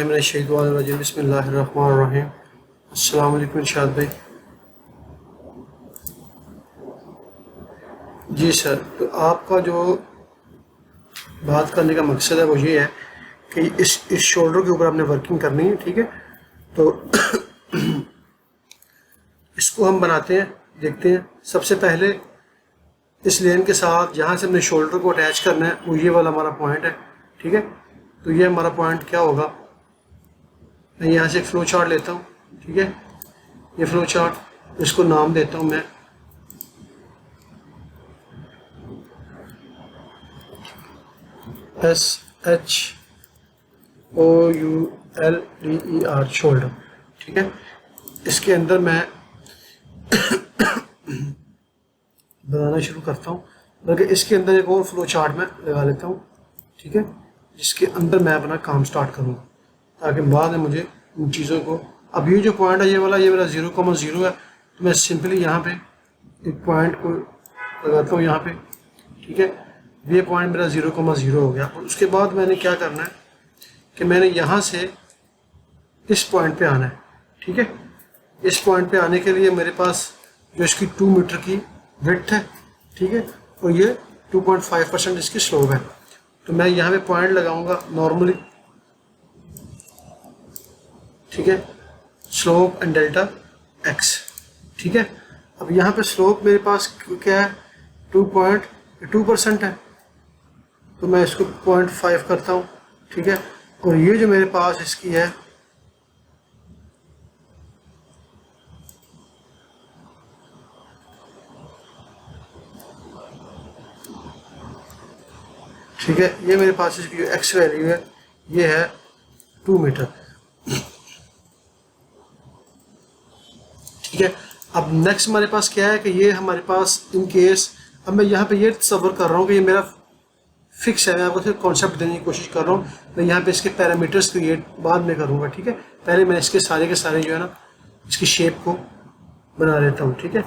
औज़ुबिल्लाहिमिनश्शैतानिर्रजीम बिस्मिल्लाहिर्रहमानिर्रहीम। अस्सलाम वालेकुम इरशाद भाई। जी सर, तो आपका जो बात करने का मकसद है वो ये है कि इस शोल्डर के ऊपर आपने वर्किंग करनी है, ठीक है। तो इसको हम बनाते हैं, देखते हैं। सबसे पहले इस लेन के साथ जहाँ से हमने शोल्डर को अटैच करना है वो ये वाला हमारा पॉइंट है, ठीक है। तो ये हमारा पॉइंट क्या होगा, मैं यहाँ से एक फ्लो चार्ट लेता हूँ, ठीक है। ये फ्लो चार्ट, इसको नाम देता हूँ मैं SHOULDER, शोल्डर, ठीक है। इसके अंदर मैं बनाना शुरू करता हूँ, बल्कि इसके अंदर एक और फ्लो चार्ट में लगा लेता हूँ, ठीक है, जिसके अंदर मैं अपना काम स्टार्ट करूँगा, ताकि बाद में मुझे इन चीज़ों को, अब ये जो पॉइंट है ये वाला, ये मेरा 0,0 है, तो मैं सिंपली यहाँ पे एक पॉइंट को लगाता हूँ यहाँ पे, ठीक है। ये पॉइंट मेरा 0,0 हो गया। और उसके बाद मैंने क्या करना है कि मैंने यहाँ से इस पॉइंट पे आना है, ठीक है। इस पॉइंट पे आने के लिए मेरे पास जो इसकी 2 मीटर की विड्थ है, ठीक है, और ये 2.5% इसकी स्लोप है। तो मैं यहाँ पे पॉइंट लगाऊंगा नॉर्मली, ठीक है, स्लोप एंड डेल्टा एक्स, ठीक है। अब यहाँ पे स्लोप मेरे पास क्या है, 2.2% है, तो मैं इसको 0.5 करता हूँ, ठीक है। और ये जो मेरे पास इसकी है, ठीक है, ये मेरे पास इसकी जो एक्स वैल्यू है ये है 2 मीटर, ठीक है। अब नेक्स्ट हमारे पास क्या है कि ये हमारे पास इन केस, अब मैं यहाँ पे ये तसव्वुर कर रहा हूँ कि ये मेरा फिक्स है, मैं आपको सिर्फ कॉन्सेप्ट देने की कोशिश कर रहा हूँ। मैं यहाँ पे इसके पैरामीटर्स क्रिएट बाद में करूँगा, ठीक है। पहले मैं इसके सारे के सारे जो है ना इसकी शेप को बना लेता हूँ, ठीक है।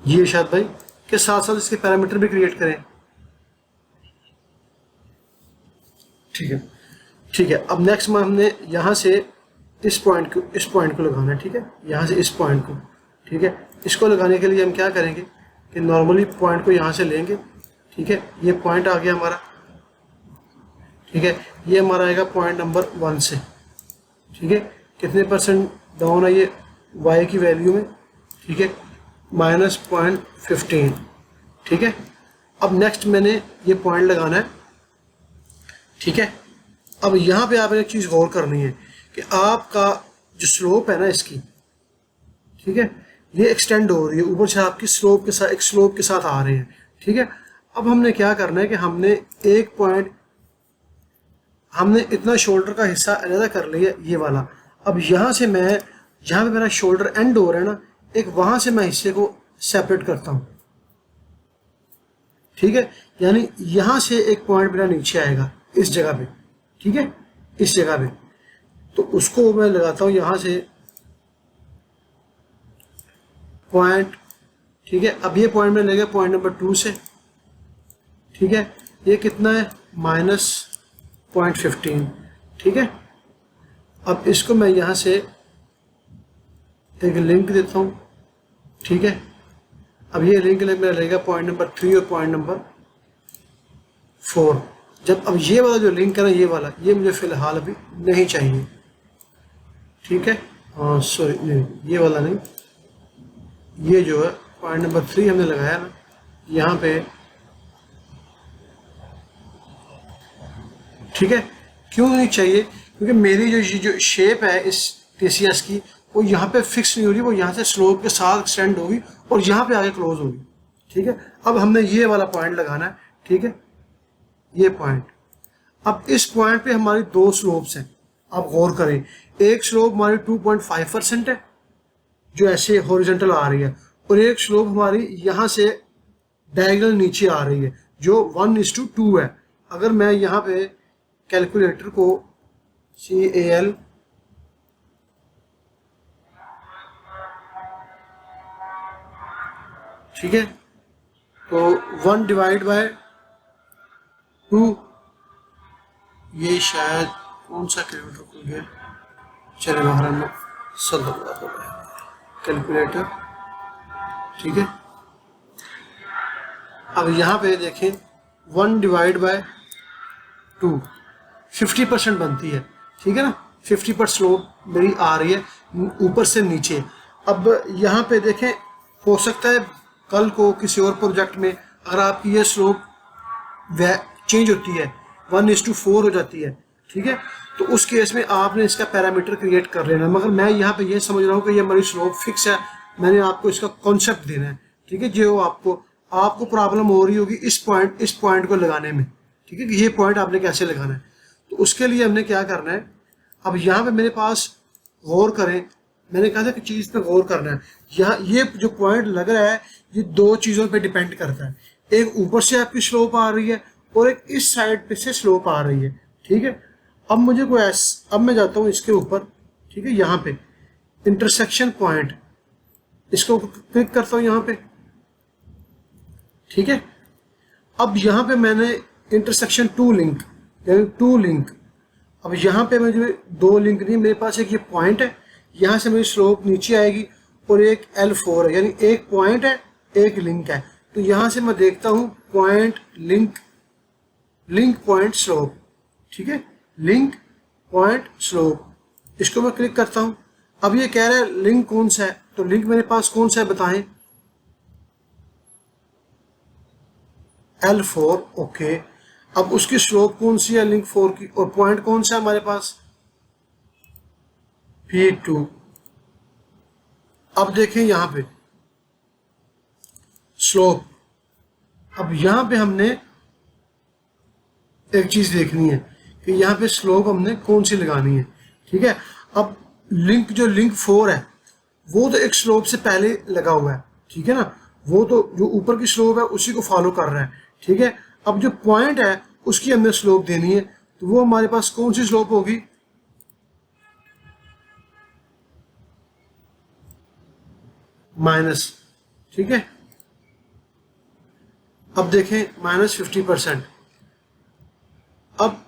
ये इरशाद भाई के साथ साथ इसके पैरामीटर भी क्रिएट करें, ठीक है, ठीक है। अब नेक्स्ट में हमने यहाँ से इस पॉइंट को लगाना है, ठीक है, यहाँ से इस पॉइंट को, ठीक है। इसको लगाने के लिए हम क्या करेंगे कि नॉर्मली पॉइंट को यहाँ से लेंगे, ठीक है। ये पॉइंट आ गया हमारा, ठीक है। ये हमारा आएगा पॉइंट नंबर 1 से, ठीक है। कितने % डाउन है ये y की वैल्यू में, ठीक है, -0.15, ठीक है। अब नेक्स्ट मैंने ये पॉइंट लगाना है, ठीक है। अब यहाँ पे आपने एक चीज़ गौर करनी है कि आपका जो स्लोप है ना इसकी, ठीक है, ये एक्सटेंड हो रही है ऊपर से, आपकी स्लोप के साथ, एक स्लोप के साथ आ रहे हैं, ठीक है। अब हमने क्या करना है कि हमने एक पॉइंट, हमने इतना शोल्डर का हिस्सा अलग कर लिया ये वाला। अब यहाँ से मैं, जहाँ पे मेरा शोल्डर एंड हो रहा है ना, एक वहाँ से मैं हिस्से को सेपरेट करता हूँ, ठीक है। यानी यहाँ से एक पॉइंट मेरा नीचे आएगा इस जगह पे, ठीक है, इस जगह पे। तो उसको मैं लगाता हूँ यहाँ से पॉइंट, ठीक है। अब ये पॉइंट में लगेगा पॉइंट नंबर 2 से, ठीक है। ये कितना है, -0.15, ठीक है। अब इसको मैं यहाँ से एक लिंक देता हूँ, ठीक है। अब ये लिंक मेरा लगेगा पॉइंट नंबर 3 और पॉइंट नंबर 4। जब अब ये वाला जो लिंक है ना, ये वाला, ये मुझे फ़िलहाल अभी नहीं चाहिए, ठीक है। हाँ सॉरी, नहीं ये वाला नहीं, ये जो है पॉइंट नंबर 3 हमने लगाया ना यहाँ पे, ठीक है। क्यों नहीं चाहिए, क्योंकि मेरी जो शेप है इस TCS की, वो यहाँ पे फिक्स नहीं हो रही, वो यहाँ से स्लोप के साथ एक्सटेंड होगी और यहाँ पे आगे क्लोज होगी, ठीक है। अब हमने ये वाला पॉइंट लगाना है, ठीक है, ये पॉइंट। अब इस पॉइंट पे हमारी 2 स्लोप्स हैं, आप गौर करें। एक स्लोप हमारी 2.5% है जो ऐसे हॉरिजॉन्टल आ रही है, और एक स्लोप हमारी यहाँ से डायगोनल नीचे आ रही है जो 1:2 है। अगर मैं यहाँ पे कैलकुलेटर को CAL, ठीक है, तो 1/2 ये शायद कौन सा किलोमीटर खुल गया, चले महरम सल्लल्लाहु अलैहि कैलकुलेटर, ठीक है। अब यहाँ पे देखें 1 डिवाइड बाय 2 50% बनती है, ठीक है ना। 50% स्लोप मेरी आ रही है ऊपर से नीचे। अब यहाँ पे देखें, हो सकता है कल को किसी और प्रोजेक्ट में अगर आपकी ये स्लोप चेंज होती है 1:4 हो जाती है, ठीक है, तो उस केस में आपने इसका पैरामीटर क्रिएट कर लेना। मगर मैं यहाँ पे ये समझ रहा हूँ कि ये हमारी स्लोप फिक्स है, मैंने आपको इसका कॉन्सेप्ट देना है, ठीक है। जो आपको प्रॉब्लम हो रही होगी इस पॉइंट को लगाने में, ठीक है, कि ये पॉइंट आपने कैसे लगाना है। तो उसके लिए हमने क्या करना है, अब यहाँ पे मेरे पास गौर करें, मैंने कहा था कि चीज़ पे गौर करना है। यहाँ ये जो पॉइंट लग रहा है ये 2 चीज़ों पे डिपेंड करता है, एक ऊपर से आपकी स्लोप आ रही है और एक इस साइड पे से स्लोप आ रही है, ठीक है। अब मुझे अब मैं जाता हूँ इसके ऊपर, ठीक है, यहाँ पे इंटरसेक्शन पॉइंट, इसको क्लिक करता हूँ यहाँ पे, ठीक है। अब यहाँ पे मैंने इंटरसेक्शन 2 लिंक, यानी 2 लिंक, अब यहाँ पे मुझे 2 लिंक नहीं, मेरे पास एक ये पॉइंट है, यहाँ से मेरी स्लोप नीचे आएगी और एक L4 है, यानी एक पॉइंट है एक लिंक है। तो यहाँ से मैं देखता हूँ पॉइंट लिंक पॉइंट स्लोप, ठीक है, लिंक पॉइंट स्लोप, इसको मैं क्लिक करता हूँ। अब ये कह रहा है लिंक कौन सा है, तो लिंक मेरे पास कौन सा है बताएं, L4, ओके। अब उसकी स्लोप कौन सी है लिंक 4 की, और पॉइंट कौन सा है हमारे पास, P2। अब देखें यहाँ पे स्लोप, अब यहाँ पे हमने एक चीज देखनी है कि यहाँ पे स्लोप हमने कौन सी लगानी है, ठीक है। अब लिंक 4 है वो तो एक स्लोप से पहले लगा हुआ है, ठीक है ना, वो तो जो ऊपर की स्लोप है उसी को फॉलो कर रहा है, ठीक है। अब जो पॉइंट है उसकी हमने स्लोप देनी है, तो वो हमारे पास कौन सी स्लोप होगी, माइनस, ठीक है। अब देखें -50%। अब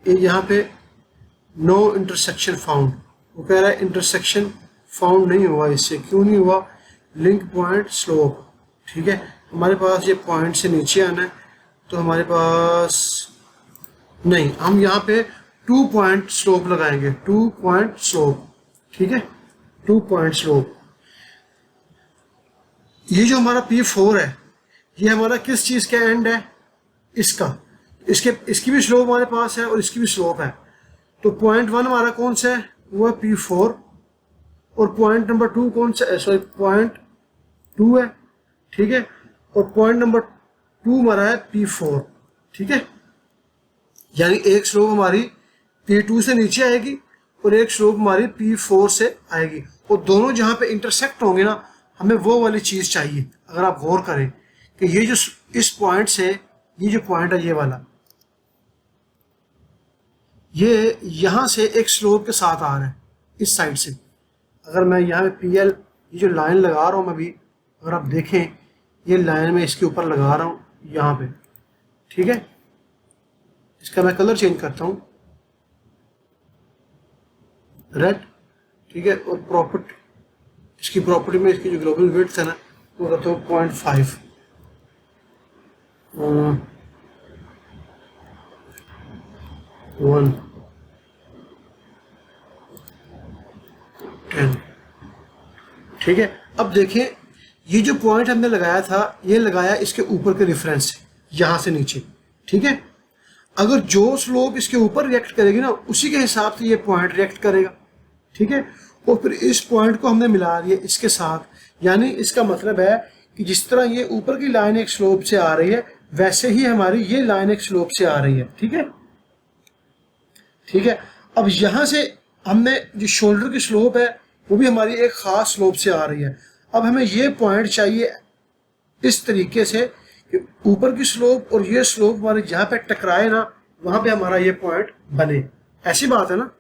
यहाँ पे नो इंटरसेक्शन फाउंड, वो कह रहा है इंटरसेक्शन फाउंड नहीं हुआ, इससे क्यों नहीं हुआ, लिंक पॉइंट स्लोप, ठीक है। हमारे पास ये पॉइंट से नीचे आना है, तो हमारे पास नहीं, हम यहाँ पे 2 पॉइंट स्लोप लगाएंगे, 2 पॉइंट स्लोप, ठीक है, 2 पॉइंट स्लोप। ये जो हमारा P4 है ये हमारा किस चीज का एंड है, इसकी भी स्लोप हमारे पास है और इसकी भी स्लोप है। तो पॉइंट 1 हमारा कौन सा है, वो है P4, और पॉइंट नंबर 2 कौन सा है, सॉरी पॉइंट 2 है, ठीक है, और पॉइंट नंबर 2 हमारा है P4, ठीक है। यानी एक स्लोप हमारी P2 से नीचे आएगी और एक स्लोप हमारी P4 से आएगी, और दोनों जहां पे इंटरसेक्ट होंगे ना, हमें वो वाली चीज चाहिए। अगर आप गौर करें कि ये जो इस पॉइंट से ये जो पॉइंट है ये वाला, ये यहां से एक स्लोप के साथ आ रहा है इस साइड से। अगर मैं यहाँ पे PL ये जो लाइन लगा रहा हूँ मैं अभी, अगर आप देखें ये लाइन में इसके ऊपर लगा रहा हूँ यहाँ पे, ठीक है। इसका मैं कलर चेंज करता हूँ, रेड, ठीक है, और प्रॉपर्टी, इसकी प्रॉपर्टी में इसकी जो ग्लोबल विड्थ है ना वो करता हूँ 0.5, 1, 10, ठीक है। अब देखें ये जो पॉइंट हमने लगाया था ये लगाया इसके ऊपर के रेफरेंस से, यहाँ से नीचे, ठीक है। अगर जो स्लोप इसके ऊपर रिएक्ट करेगी ना उसी के हिसाब से ये पॉइंट रिएक्ट करेगा, ठीक है। और फिर इस पॉइंट को हमने मिला दिया इसके साथ, यानी इसका मतलब है कि जिस तरह ये ऊपर की लाइन एक स्लोप से आ रही है वैसे ही हमारी ये लाइन एक स्लोप से आ रही है, ठीक है, ठीक है। अब यहाँ से हमने जो शोल्डर की स्लोप है वो भी हमारी एक खास स्लोप से आ रही है। अब हमें ये पॉइंट चाहिए इस तरीके से कि ऊपर की स्लोप और ये स्लोप हमारे जहाँ पे टकराए ना वहां पे हमारा ये पॉइंट बने, ऐसी बात है ना।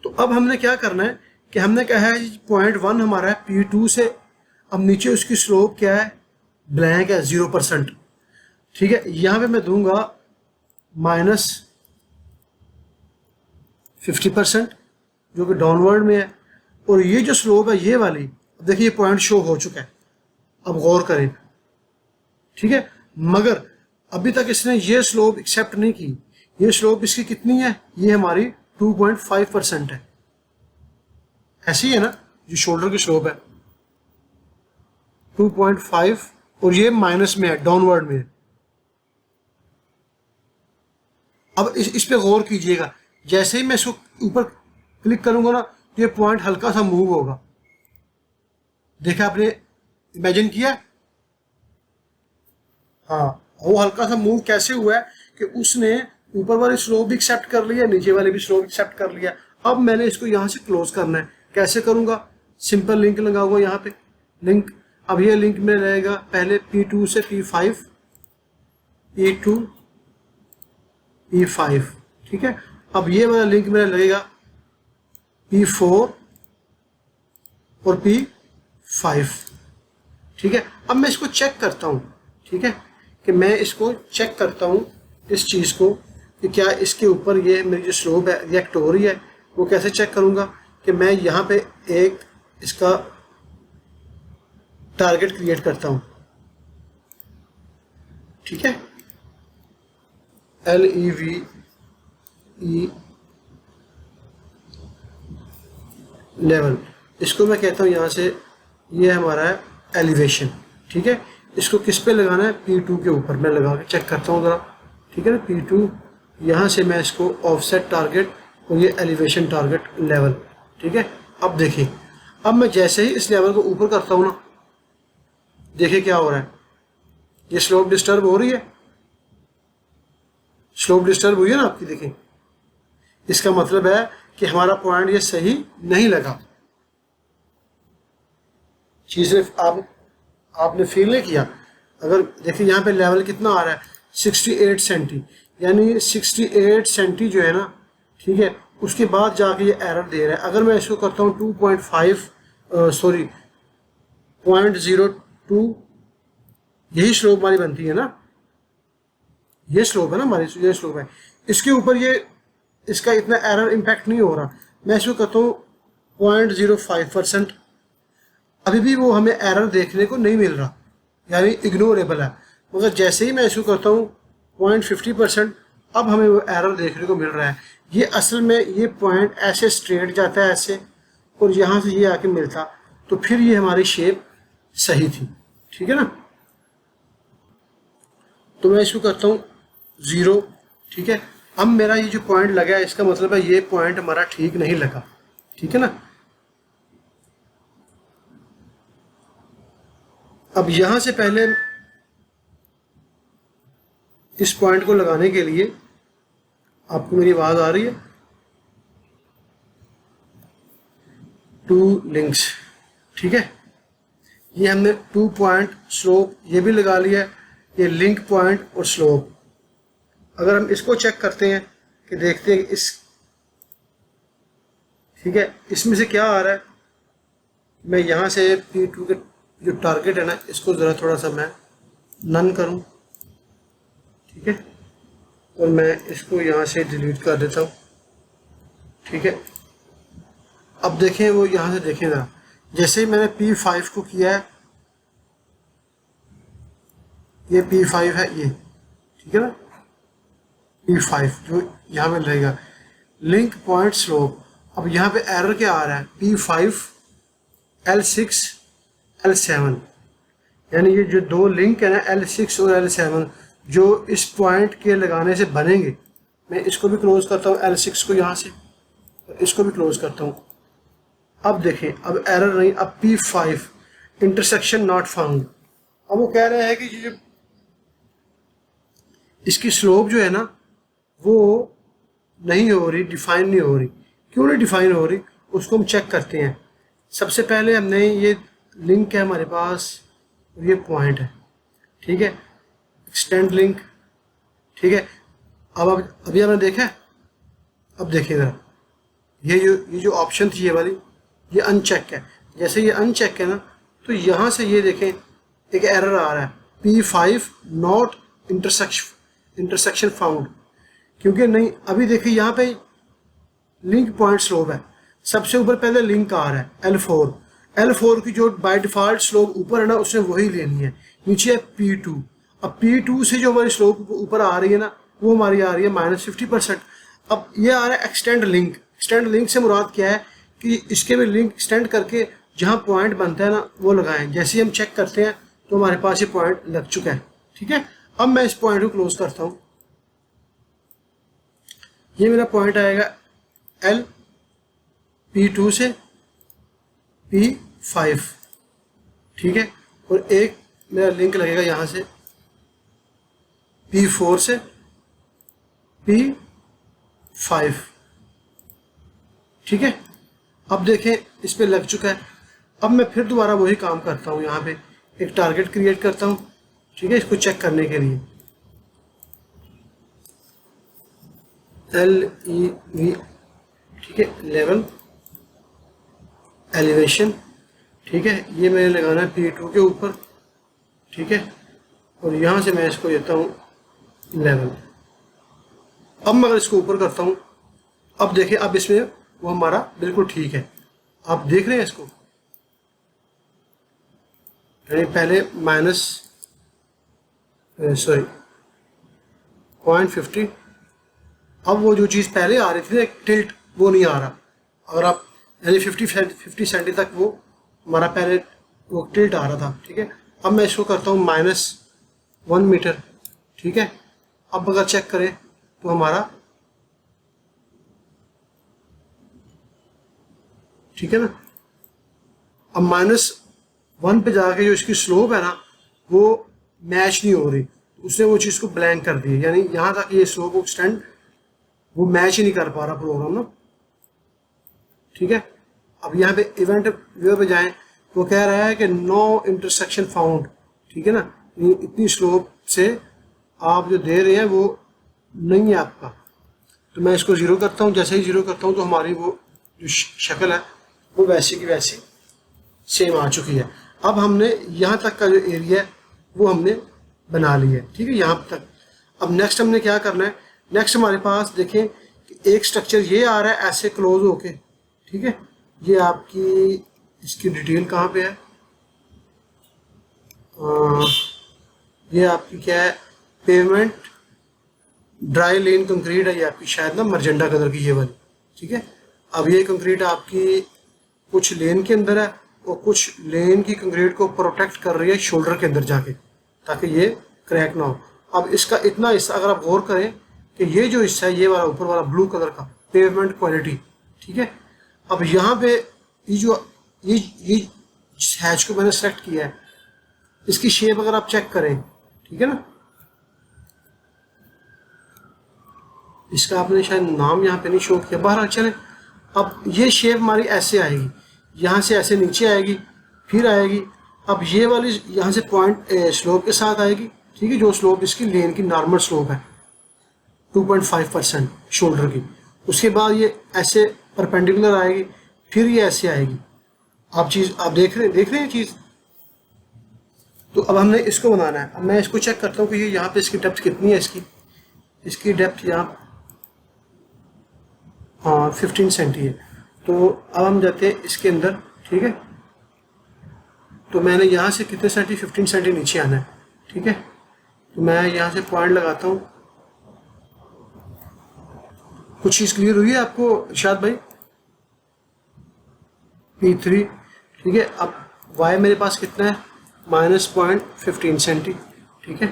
तो अब हमने क्या करना है कि हमने कहा है पॉइंट 1 हमारा है P2 से, अब नीचे उसकी स्लोप क्या है, ब्लैंक है 0%। ठीक है, यहाँ पे मैं दूंगा -50% जो कि डाउनवर्ड में है, और ये जो स्लोप है ये वाली, देखिए ये पॉइंट शो हो चुका है, अब गौर करें, ठीक है। मगर अभी तक इसने ये स्लोप एक्सेप्ट नहीं की। ये स्लोप इसकी कितनी है, ये हमारी 2.5% है, ऐसी है ना, जो शोल्डर की स्लोप है 2.5, और ये माइनस में है, डाउनवर्ड में है। अब इस पे गौर कीजिएगा, जैसे ही मैं इसको ऊपर क्लिक करूंगा ना, तो ये पॉइंट हल्का सा मूव होगा। देखा आपने, इमेजिन किया? हाँ, वो हल्का सा मूव कैसे हुआ है कि उसने ऊपर वाली स्लोप भी एक्सेप्ट कर लिया, नीचे वाले भी स्लोप एक्सेप्ट कर लिया। अब मैंने इसको यहाँ से क्लोज करना है, कैसे करूँगा? सिंपल लिंक लगाऊंगा यहाँ पे, लिंक। अब ये लिंक में रहेगा पहले P2 से P5, P2 P5, ठीक है। अब ये वाला लिंक मेरा लगेगा P4 और P5, ठीक है। अब मैं इसको चेक करता हूँ, ठीक है, कि मैं इसको चेक करता हूँ इस चीज़ को कि क्या इसके ऊपर ये मेरी जो स्लोप है रिएक्ट हो रही है। वो कैसे चेक करूँगा कि मैं यहाँ पे एक इसका टारगेट क्रिएट करता हूँ, ठीक है, LEVE लेवल, इसको मैं कहता हूँ यहाँ से, ये हमारा है एलिवेशन, ठीक है। इसको किस पे लगाना है? P2 के ऊपर। मैं लगा के चेक करता हूँ ज़रा, ठीक है ना। P2, यहाँ से मैं इसको ऑफसेट टारगेट और ये एलिवेशन टारगेट लेवल, ठीक है। अब देखिए, अब मैं जैसे ही इस लेवल को ऊपर करता हूँ ना, देखिए क्या हो रहा है, ये स्लोप डिस्टर्ब हो रही है, स्लोप डिस्टर्ब हुई है ना आपकी, देखिए। इसका मतलब है कि हमारा पॉइंट ये सही नहीं लगा। चीज़ें आपने फील नहीं किया। अगर देखिए यहाँ पे लेवल कितना आ रहा है, 68 सेंटी, यानी 68 सेंटी जो है ना, ठीक है, उसके बाद जाके ये एरर दे रहा है। अगर मैं इसको करता हूँ 0.02, यही स्लोप हमारी बनती है ना, ये स्लोप है ना हमारी, ये स्लोप है। इसके ऊपर ये इसका इतना एरर इम्पैक्ट नहीं हो रहा। मैं इसको करता हूँ 0.05%, अभी भी वो हमें एरर देखने को नहीं मिल रहा, यानी इग्नोरेबल है। मगर जैसे ही मैं इसको करता हूँ 0.50%, अब हमें वो एरर देखने को मिल रहा है। ये असल में ये पॉइंट ऐसे स्ट्रेट जाता है ऐसे, और यहाँ से ये आके मिलता, तो फिर ये हमारी शेप सही थी, ठीक है ना। तो मैं इसको करता हूँ 0, ठीक है। अब मेरा ये जो पॉइंट लगा है, इसका मतलब है ये पॉइंट हमारा ठीक नहीं लगा, ठीक है ना। अब यहाँ से पहले इस पॉइंट को लगाने के लिए, आपको मेरी आवाज़ आ रही है? 2 लिंक्स, ठीक है। ये हमने 2 पॉइंट स्लोप ये भी लगा लिया है, ये लिंक पॉइंट और स्लोप। अगर हम इसको चेक करते हैं कि देखते हैं इस, ठीक है, इसमें से क्या आ रहा है। मैं यहाँ से P2 के जो टारगेट है ना, इसको ज़रा थोड़ा सा मैं नन करूँ, ठीक है, और मैं इसको यहाँ से डिलीट कर देता हूँ, ठीक है। अब देखें, वो यहाँ से देखें ना, जैसे ही मैंने P5 को किया है, ये P5 है ये, ठीक है ना, P5 जो यहाँ पे रहेगा लिंक पॉइंट स्लोप। अब यहाँ पे एरर क्या आ रहा है? P5 L6 L7, यानी ये जो 2 लिंक है ना, L6 और L7, जो इस पॉइंट के लगाने से बनेंगे। मैं इसको भी क्लोज करता हूँ, L6 को यहाँ से, इसको भी क्लोज करता हूँ। अब देखें, अब एरर नहीं, अब P5 इंटरसेक्शन नॉट फाउंड। अब वो कह रहे हैं कि जो इसकी स्लोप जो है ना, वो नहीं हो रही, डिफाइन नहीं हो रही। क्यों नहीं डिफाइन हो रही, उसको हम चेक करते हैं। सबसे पहले हमने ये लिंक है हमारे पास, ये पॉइंट है, ठीक है, एक्सटेंड लिंक, ठीक है। अब अभी हमने देखा है, अब देखिए ज़रा, ये जो ऑप्शन थी ये वाली, ये अनचेक है। जैसे ये अनचेक है ना, तो यहाँ से ये देखें एक एरर आ रहा है, P5 नॉट इंटरसेक्शन फाउंड, क्योंकि नहीं अभी देखिए यहाँ पे लिंक पॉइंट स्लोप है, सबसे ऊपर पहले लिंक आ रहा है L4 की जो बाय डिफॉल्ट स्लोप ऊपर है ना उसने वही लेनी है, नीचे है P2। अब P2 से जो हमारी स्लोप ऊपर आ रही है ना वो हमारी आ रही है -50%। अब ये आ रहा है एक्सटेंड लिंक से मुराद क्या है कि इसके भी लिंक एक्सटेंड करके जहाँ पॉइंट बनता है ना वो लगाएं। जैसे ही हम चेक करते हैं तो हमारे पास ये पॉइंट लग चुका है, ठीक है। अब मैं इस पॉइंट को क्लोज करता हूँ, ये मेरा पॉइंट आएगा L P2 से P5, ठीक है, और एक मेरा लिंक लगेगा यहाँ से P4 से P5, ठीक है। अब देखें इस पे लग चुका है। अब मैं फिर दोबारा वही काम करता हूँ, यहाँ पे एक टारगेट क्रिएट करता हूँ, ठीक है, इसको चेक करने के लिए LEV, ठीक है, लेवल एलिवेशन, ठीक है, ये मैंने लगाना है P2 के ऊपर, ठीक है, और यहाँ से मैं इसको देता हूँ लेवल। अब मैं अगर इसको ऊपर करता हूँ, अब देखिए अब इसमें वो हमारा बिल्कुल ठीक है, आप देख रहे हैं इसको, यानी पहले -0.50, अब वो जो चीज़ पहले आ रही थी ना टिल्ट वो नहीं आ रहा। अगर आप यानी 50 सेंटी तक वो हमारा पहले वो टिल्ट आ रहा था, ठीक है। अब मैं इसको करता हूँ -1 मीटर, ठीक है। अब अगर चेक करें तो हमारा ठीक है ना, अब -1 पे जाके जो इसकी स्लोप है ना वो मैच नहीं हो रही, उसने वो चीज़ को ब्लैंक कर दी, यानी यहाँ तक ये स्लोप एक्सटेंड वो मैच ही नहीं कर पा रहा प्रोग्राम ना, ठीक है। अब यहाँ पे इवेंट व्यू पे जाएं, वो कह रहा है कि नो इंटरसेक्शन फाउंड, ठीक है ना, इतनी स्लोप से आप जो दे रहे हैं वो नहीं है आपका। तो मैं इसको 0 करता हूँ, जैसे ही 0 करता हूँ तो हमारी वो जो शक्ल है वो वैसी की वैसी सेम आ चुकी है। अब हमने यहाँ तक का जो एरिया है वो हमने बना लिया है, ठीक है, यहाँ तक। अब नेक्स्ट हमने क्या करना है, नेक्स्ट हमारे पास देखें कि एक स्ट्रक्चर ये आ रहा है ऐसे क्लोज होके, ठीक है, ये आपकी इसकी डिटेल कहाँ पे है, ये आपकी क्या है, पेवमेंट ड्राई लेन कंक्रीट है, ये आपकी शायद ना मर्जेंडा कलर की ये वाली, ठीक है। अब ये कंक्रीट आपकी कुछ लेन के अंदर है और कुछ लेन की कंक्रीट को प्रोटेक्ट कर रही है शोल्डर के अंदर जाके, ताकि ये क्रैक ना हो। अब इसका इतना हिस्सा अगर आप गौर करें कि ये जो हिस्सा है ये वाला ऊपर वाला ब्लू कलर का पेवमेंट क्वालिटी, ठीक है। अब यहाँ पे ये जो ये हैच को मैंने सेलेक्ट किया है, इसकी शेप अगर आप चेक करें, ठीक है ना, इसका आपने शायद नाम यहाँ पे नहीं शो किया, बाहर चले। अब ये शेप हमारी ऐसे आएगी, यहाँ से ऐसे नीचे आएगी, फिर आएगी, अब ये वाली यहाँ से पॉइंट स्लोप के साथ आएगी, ठीक है, जो स्लोप इसकी लेन की नॉर्मल स्लोप है 2.5% शोल्डर की। उसके बाद ये ऐसे परपेंडिकुलर आएगी, फिर ये ऐसे आएगी। आप देख रहे हैं चीज़। तो अब हमने इसको बनाना है। अब मैं इसको चेक करता हूँ कि ये यहाँ पे इसकी डेप्थ कितनी है, इसकी डेप्थ यहाँ 15 सेंटी है। तो अब हम जाते हैं इसके अंदर, ठीक है। तो मैंने यहाँ से कितने सेंटी, 15 सेंटी नीचे आना है, ठीक है। तो मैं यहाँ से पॉइंट लगाता हूँ। कुछ चीज़ क्लियर हुई है आपको इरशाद भाई? P3, ठीक है। अब y मेरे पास कितना है, -0.15 सेंटी, ठीक है।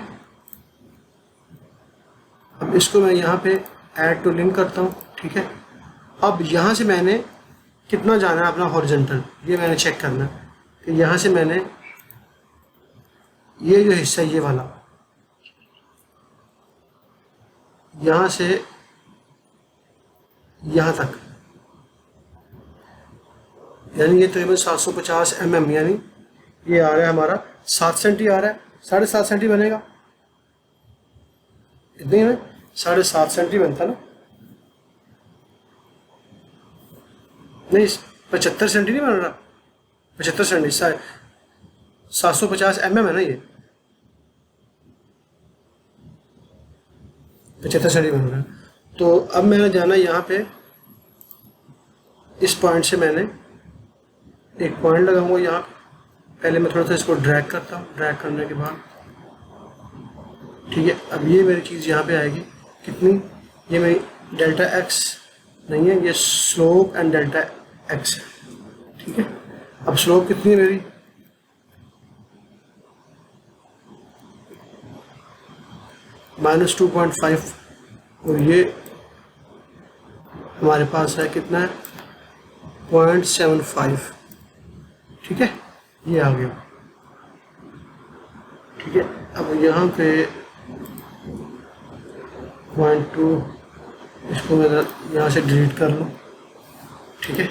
अब इसको मैं यहाँ पे ऐड टू लिंक करता हूँ, ठीक है। अब यहाँ से मैंने कितना जाना है अपना हॉरिजॉन्टल, ये मैंने चेक करना है कि यहाँ से मैंने ये जो हिस्सा ये वाला यहाँ से यहाँ तक, यानी ये तकरीबन 750 mm, यानी ये आ रहा है हमारा 7 सेंटी आ रहा है, 7.5 सेंटी बनेगा, इतने में 7.5 सेंटी बनता ना, नहीं 75 सेंटी नहीं बन रहा, 75 सेंटी 750 mm है ना ये, 75 सेंटीमीटर है। तो अब मैंने जाना यहाँ पे, इस पॉइंट से मैंने एक पॉइंट लगाऊंगा यहाँ। पहले मैं थोड़ा सा इसको ड्रैग करता हूँ, ड्रैग करने के बाद ठीक है, अब ये मेरी चीज़ यहाँ पे आएगी कितनी, ये मेरी डेल्टा एक्स नहीं है, ये स्लोप एंड डेल्टा एक्स है। ठीक है, अब स्लोप कितनी है मेरी, -2.5, और ये हमारे पास है कितना है, 0.75। ठीक है, ये आ गया। ठीक है, अब यहाँ पे 0.2, इसको मैं यहाँ से डिलीट कर लूँ। ठीक है,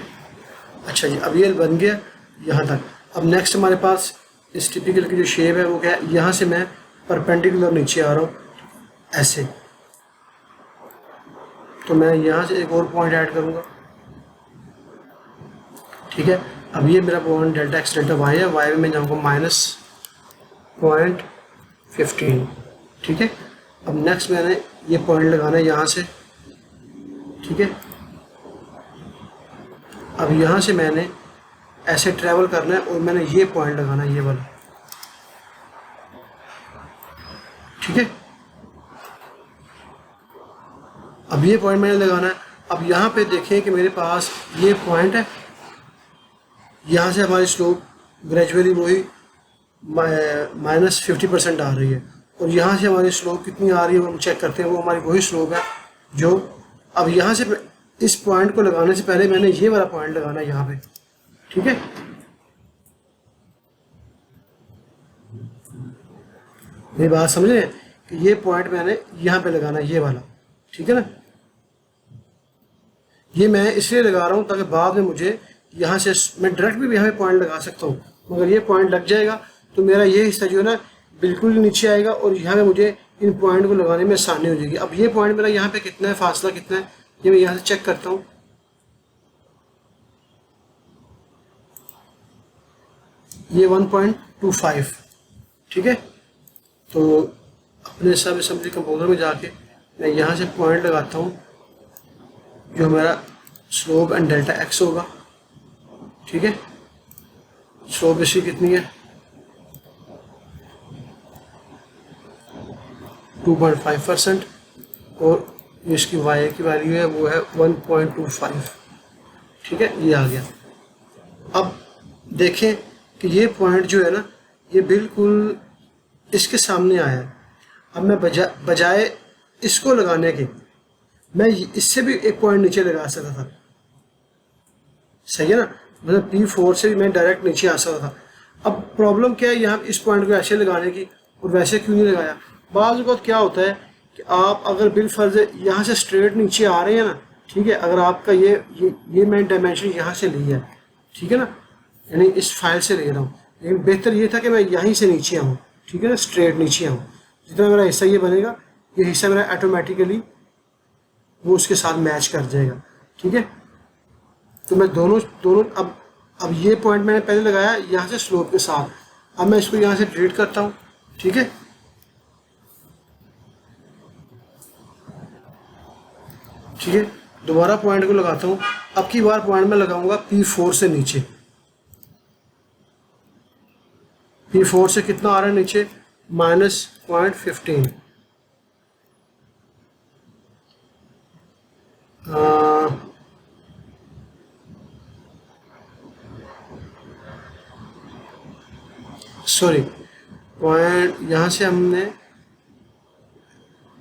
अच्छा जी, अब ये बन गया यहाँ तक। अब नेक्स्ट हमारे पास इस टिपिकल की जो शेप है वो क्या है, यहाँ से मैं परपेंडिकुलर नीचे आ रहा हूँ ऐसे, तो मैं यहाँ से एक और पॉइंट ऐड करूँगा। ठीक है, अब ये मेरा point delta X delta Y है, वाई में मैं जाऊँगा -0.15। ठीक है, अब नेक्स्ट मैंने ये पॉइंट लगाना है यहाँ से। ठीक है, अब यहाँ से मैंने ऐसे ट्रैवल करना है और मैंने ये पॉइंट लगाना है, ये वाला। ठीक है, अब ये पॉइंट मैंने लगाना है। अब यहाँ पे देखें कि मेरे पास ये पॉइंट है, यहाँ से हमारी स्लोप ग्रेजुअली वही -50% आ रही है, और यहाँ से हमारी स्लोप कितनी आ रही है वो हम चेक करते हैं, वो हमारी वही स्लोप है जो, अब यहाँ से इस पॉइंट को लगाने से पहले मैंने ये वाला पॉइंट लगाना है यहाँ पे। ठीक है, मेरी बात समझ रहे हैं कि ये पॉइंट मैंने यहाँ पे लगाना है, ये वाला। ठीक है ना, ये मैं इसलिए लगा रहा हूँ ताकि बाद में मुझे यहाँ से मैं डायरेक्ट भी यहाँ पे पॉइंट लगा सकता हूँ, मगर ये पॉइंट लग जाएगा तो मेरा ये हिस्सा जो है ना बिल्कुल नीचे आएगा, और यहाँ पे मुझे इन पॉइंट को लगाने में आसानी हो जाएगी। अब ये पॉइंट मेरा यहाँ पे कितना है, फासला कितना है, ये मैं यहाँ से चेक करता हूँ। ये 1.25। ठीक है, तो अपने सब असेंबली कंपोजर में जाके मैं यहाँ से पॉइंट लगाता हूँ जो मेरा स्लोप एंड डेल्टा एक्स होगा। ठीक है, स्लोप इसकी कितनी है, 2.5%, और इसकी वाई की वैल्यू है वो है 1.25। ठीक है, ये आ गया। अब देखें कि ये पॉइंट जो है ना ये बिल्कुल इसके सामने आया है। अब मैं बजाय इसको लगाने के मैं इससे भी एक पॉइंट नीचे लगा सकता था, सही है ना, मतलब P4 से भी मैं डायरेक्ट नीचे आ सकता था। अब प्रॉब्लम क्या है यहाँ इस पॉइंट को ऐसे लगाने की और वैसे क्यों नहीं लगाया। बाज़ वक़्त क्या होता है कि आप अगर बिलफर्ज यहाँ से स्ट्रेट नीचे आ रहे हैं ना, ठीक है, अगर आपका ये मैं डायमेंशन यहाँ से ली है, ठीक है ना, यानी इस फाइल से ले रहा हूँ, लेकिन बेहतर ये था कि मैं यहीं से नीचे आऊँ। ठीक है ना, स्ट्रेट नीचे आऊँ, जितना मेरा हिस्सा ये बनेगा ये हिस्सा मेरा ऑटोमेटिकली वो उसके साथ मैच कर जाएगा। ठीक है, तो मैं दोनों अब ये पॉइंट मैंने पहले लगाया यहाँ से स्लोप के साथ, अब मैं इसको यहाँ से डिलीट करता हूँ। ठीक है, ठीक है, दोबारा पॉइंट को लगाता हूँ। अब की बार पॉइंट में लगाऊंगा P4 से नीचे। P4 से कितना आ रहा है नीचे, -0.15। सॉरी, पॉइंट यहाँ से हमने,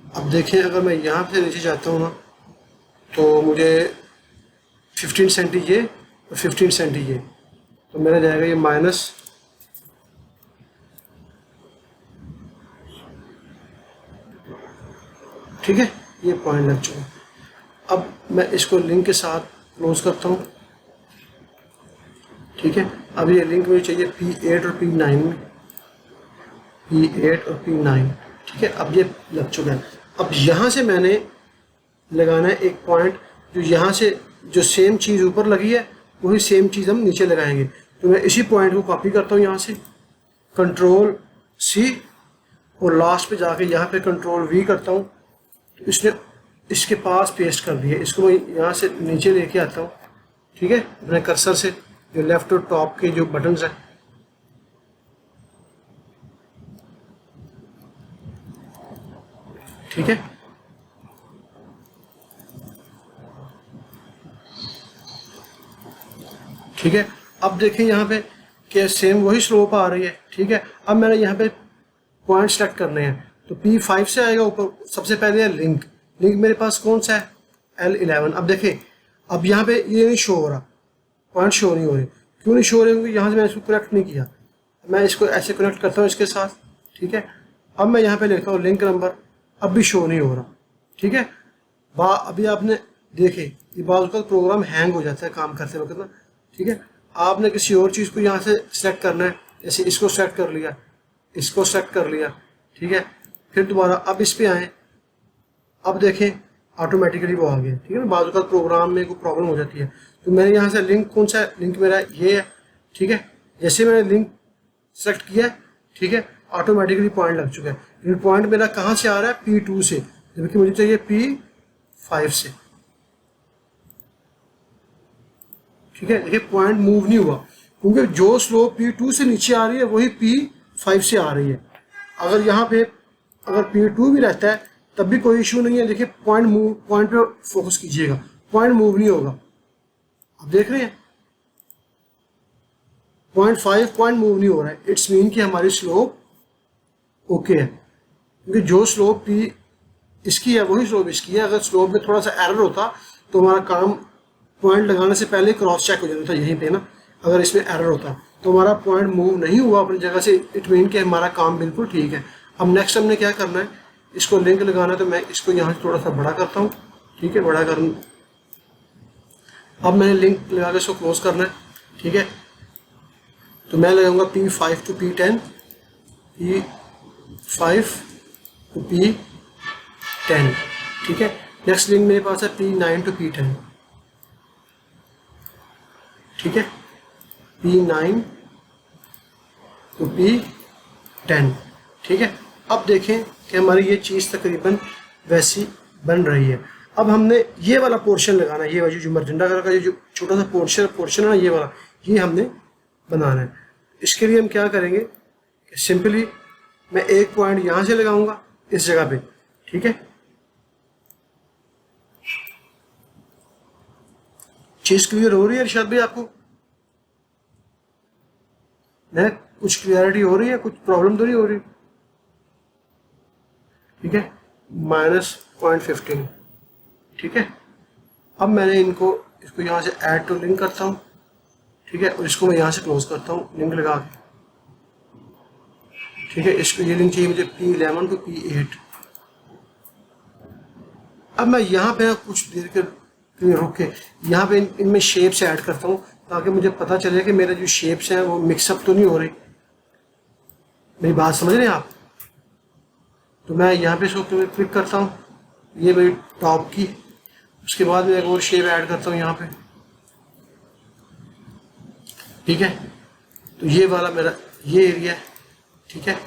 अब देखें अगर मैं यहाँ से नीचे जाता हूँ ना तो मुझे 15 सेंटी ये और 15 सेंटी ये, तो मेरा जाएगा ये माइनस, ठीक है, ये पॉइंट लग चुका। अब मैं इसको लिंक के साथ क्लोज करता हूँ। ठीक है, अब ये लिंक मुझे चाहिए P8 और P9 में, P8 और P9। ठीक है, अब ये लग चुका है। अब यहाँ से मैंने लगाना है एक पॉइंट जो यहाँ से जो सेम चीज़ ऊपर लगी है वही सेम चीज़ हम नीचे लगाएंगे। तो मैं इसी पॉइंट को कॉपी करता हूँ यहाँ से, Ctrl+C, और लास्ट पे जाके यहाँ पे Ctrl+V करता हूँ। तो इसने इसके पास पेस्ट कर दिया। इसको मैं यहाँ से नीचे लेके आता हूँ, ठीक है, अपने कर्सर से जो लेफ्ट और टॉप के जो बटन्स हैं, ठीक है। ठीक है, अब देखें यहाँ पे कि सेम वही स्लोप आ रही है, ठीक है। अब मैंने यहाँ पे पॉइंट सेलेक्ट करने हैं, तो P5 से आएगा ऊपर। सबसे पहले है लिंक। लिंक मेरे पास कौन सा है? L11। अब देखें, अब यहाँ पे ये नहीं शो हो रहा, पॉइंट शो नहीं हो रहे। क्यों नहीं शो हो रहे? क्योंकि यहाँ से मैंने इसको कनेक्ट नहीं किया। मैं इसको ऐसे कनेक्ट करता हूँ इसके साथ, ठीक है। अब मैं यहाँ पे लिखता हूँ लिंक नंबर, अब भी शो नहीं हो रहा, ठीक है। अभी आपने देखे ये बाज़ का प्रोग्राम हैंग हो जाता है काम करते वक्त ना, ठीक है। आपने किसी और चीज़ को यहाँ से सेलेक्ट करना है, जैसे इसको सेलेक्ट कर लिया, इसको सेलेक्ट कर लिया, ठीक है। फिर दोबारा अब इस पे आए, अब देखें ऑटोमेटिकली वो आ गया, ठीक है ना। बाज़ का प्रोग्राम में कोई प्रॉब्लम हो जाती है। तो मैंने यहाँ से लिंक कौन सा है? लिंक मेरा ये है, ठीक है। जैसे मैंने लिंक सेलेक्ट किया, ठीक है, ऑटोमेटिकली पॉइंट लग चुका है। लेकिन पॉइंट मेरा कहाँ से आ रहा है? P2 से, जबकि मुझे चाहिए P5 से, ठीक है। देखिए पॉइंट मूव नहीं हुआ, क्योंकि जो स्लोप P2 से नीचे आ रही है वही P5 से आ रही है। अगर यहाँ पे अगर P2 भी रहता है तब भी कोई इशू नहीं है। देखिए पॉइंट पे फोकस कीजिएगा, पॉइंट मूव नहीं होगा। आप देख रहे हैं 0.5 पॉइंट मूव नहीं हो रहा है। इट्स मीन कि हमारी स्लोप ओके है, क्योंकि जो स्लोप P इसकी है वही स्लोप इसकी है। अगर स्लोप में थोड़ा सा एरर होता तो हमारा काम पॉइंट लगाने से पहले क्रॉस चेक हो जाता था यहीं पे ना। अगर इसमें एरर होता तो हमारा पॉइंट मूव नहीं हुआ अपनी जगह से, इट मीन कि हमारा काम बिल्कुल ठीक है। अब नेक्स्ट हमने क्या करना है, इसको लिंक लगाना है। तो मैं इसको यहाँ से थोड़ा सा बड़ा करता हूँ, ठीक है, बड़ा कर। अब मैंने लिंक लगा के इसको क्लोज करना है, ठीक है। तो मैं लगाऊंगा P5 to P10, P5 to P10, ठीक है। नेक्स्ट लिंक मेरे पास है P9 to P10, ठीक है, P9 to P10, ठीक है। अब देखें कि हमारी ये चीज़ तकरीबन वैसी बन रही है। अब हमने ये वाला पोर्शन लगाना है, ये वाली जो मर्जेंटा कलर का जो छोटा सा पोर्शन है ना, ये वाला, ये हमने बनाना है। इसके लिए हम क्या करेंगे कि सिंपली मैं एक पॉइंट यहाँ से लगाऊंगा इस जगह पे, ठीक है। चीज़ क्लियर हो रही है इरशाद भाई आपको? नहीं, कुछ क्लियरिटी हो रही है, कुछ प्रॉब्लम तो नहीं हो रही? ठीक है, -0.15, ठीक है। अब मैंने इसको यहाँ से ऐड टू लिंक करता हूँ, ठीक है, और इसको मैं यहाँ से क्लोज करता हूँ लिंक लगा के, ठीक है। इसको ये लिंक चाहिए मुझे P11 to P8। अब मैं यहाँ पे कुछ देर के रुक के यहाँ पे इनमें शेप्स ऐड करता हूँ, ताकि मुझे पता चले कि मेरे जो शेप्स हैं वो मिक्सअप तो नहीं हो रही। मेरी बात समझ रहे हैं आप? तो मैं यहाँ पे इसको क्लिक करता हूँ, ये मेरी टॉप की। उसके बाद मैं एक और शेप ऐड करता हूँ यहाँ पे, ठीक है। तो ये वाला मेरा ये एरिया है, ठीक है।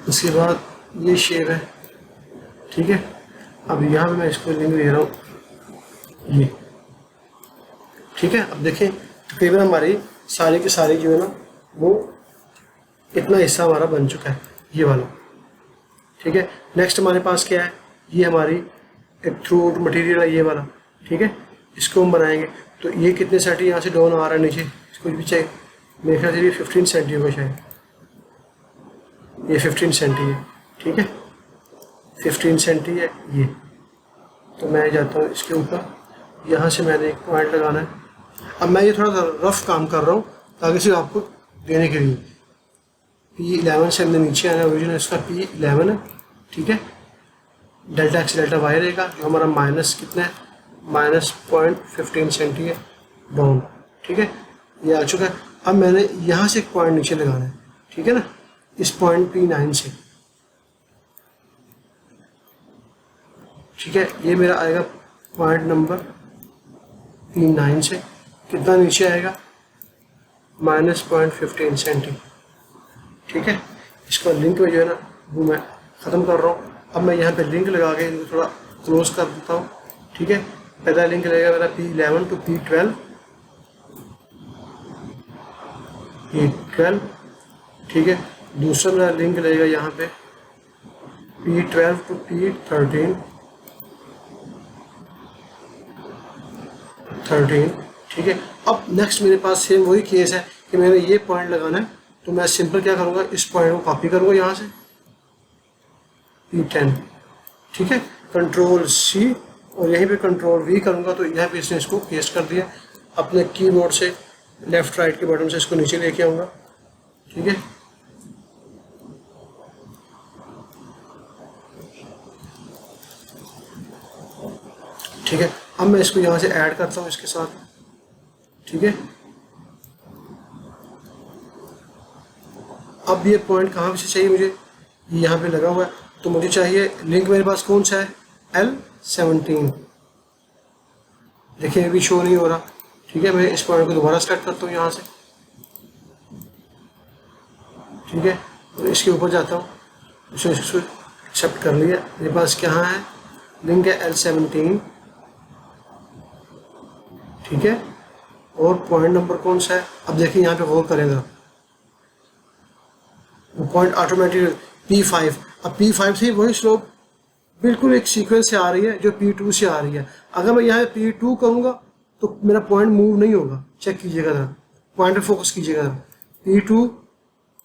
उसके बाद ये शेप है, ठीक है। अब यहाँ पे मैं इसको लिंक दे रहा हूँ, ये, ठीक है। अब देखें तकरीबन हमारी सारी की सारी जो है ना वो इतना हिस्सा हमारा बन चुका है, ये वाला, ठीक है। नेक्स्ट हमारे पास क्या है, ये हमारी एक थ्रू आउट मटीरियल है, ये वाला, ठीक है। इसको हम बनाएंगे। तो ये कितने सेंटी यहाँ से डाउन आ रहा है नीचे, इसको भी चाहिए। मेरे ख्याल से ये 15 सेंटी होगा शायद, ये 15 सेंटी है, ठीक है, 15 सेंटी है ये। तो मैं जाता हूँ इसके ऊपर, यहाँ से मैंने एक पॉइंट लगाना है। अब मैं ये थोड़ा सा रफ काम कर रहा हूँ ताकि सिर्फ आपको देने के लिए। P11 से हमने नीचे आना, ओरिजिनल इसका P11 है, ठीक है। डेल्टा एक्स डेल्टा वाई रहेगा, जो हमारा माइनस कितना है, -0.15 सेंटी है डाउन, ठीक है। ये आ चुका है। अब मैंने यहाँ से एक पॉइंट नीचे लगाना है, ठीक है ना, इस पॉइंट P9 से, ठीक है। ये मेरा आएगा पॉइंट नंबर P9 से, कितना नीचे आएगा -0.15 सेंटी। ठीक है, इसका लिंक में जो है ना वो मैं ख़त्म कर रहा हूँ। अब मैं यहाँ पे लिंक लगा के इनको थोड़ा क्लोज कर देता हूँ। ठीक है, पहला लिंक लगेगा मेरा P11 टू P12, ठीक है। दूसरा मेरा लिंक लगेगा यहाँ पे P12 टू P13, ठीक है। अब नेक्स्ट मेरे पास सेम वही केस है कि मैंने ये पॉइंट लगाना है, तो मैं सिंपल क्या करूँगा, इस पॉइंट को कॉपी करूँगा यहाँ से P10, ठीक है, Ctrl+C और यहीं पे Ctrl+V करूँगा तो यहाँ पे इसने इसको पेस्ट कर दिया। अपने कीबोर्ड से लेफ़्ट राइट के बटन से इसको नीचे लेके आऊँगा। ठीक है, ठीक है। अब मैं इसको यहाँ से ऐड करता हूँ इसके साथ। ठीक है, अब ये पॉइंट कहाँ से चाहिए मुझे, ये यहाँ पे लगा हुआ है, तो मुझे चाहिए लिंक मेरे पास कौन सा है, L17। देखिए अभी शो नहीं हो रहा। ठीक है, मैं इस पॉइंट को दोबारा स्टार्ट करता हूँ यहाँ से। ठीक है, तो इसके ऊपर जाता हूँ, इसको एक्सेप्ट कर लिया। मेरे पास क्या है, लिंक है L17। ठीक है, और पॉइंट नंबर कौन सा है, अब देखिए यहाँ पे वो करेगा वो पॉइंट ऑटोमेटिक P5। अब P5 से वही स्लोप बिल्कुल एक सीक्वेंस से आ रही है जो P2 से आ रही है। अगर मैं यहाँ P2 करूँगा तो मेरा पॉइंट मूव नहीं होगा। चेक कीजिएगा जरा, पॉइंट पे फोकस कीजिएगा जरा, P2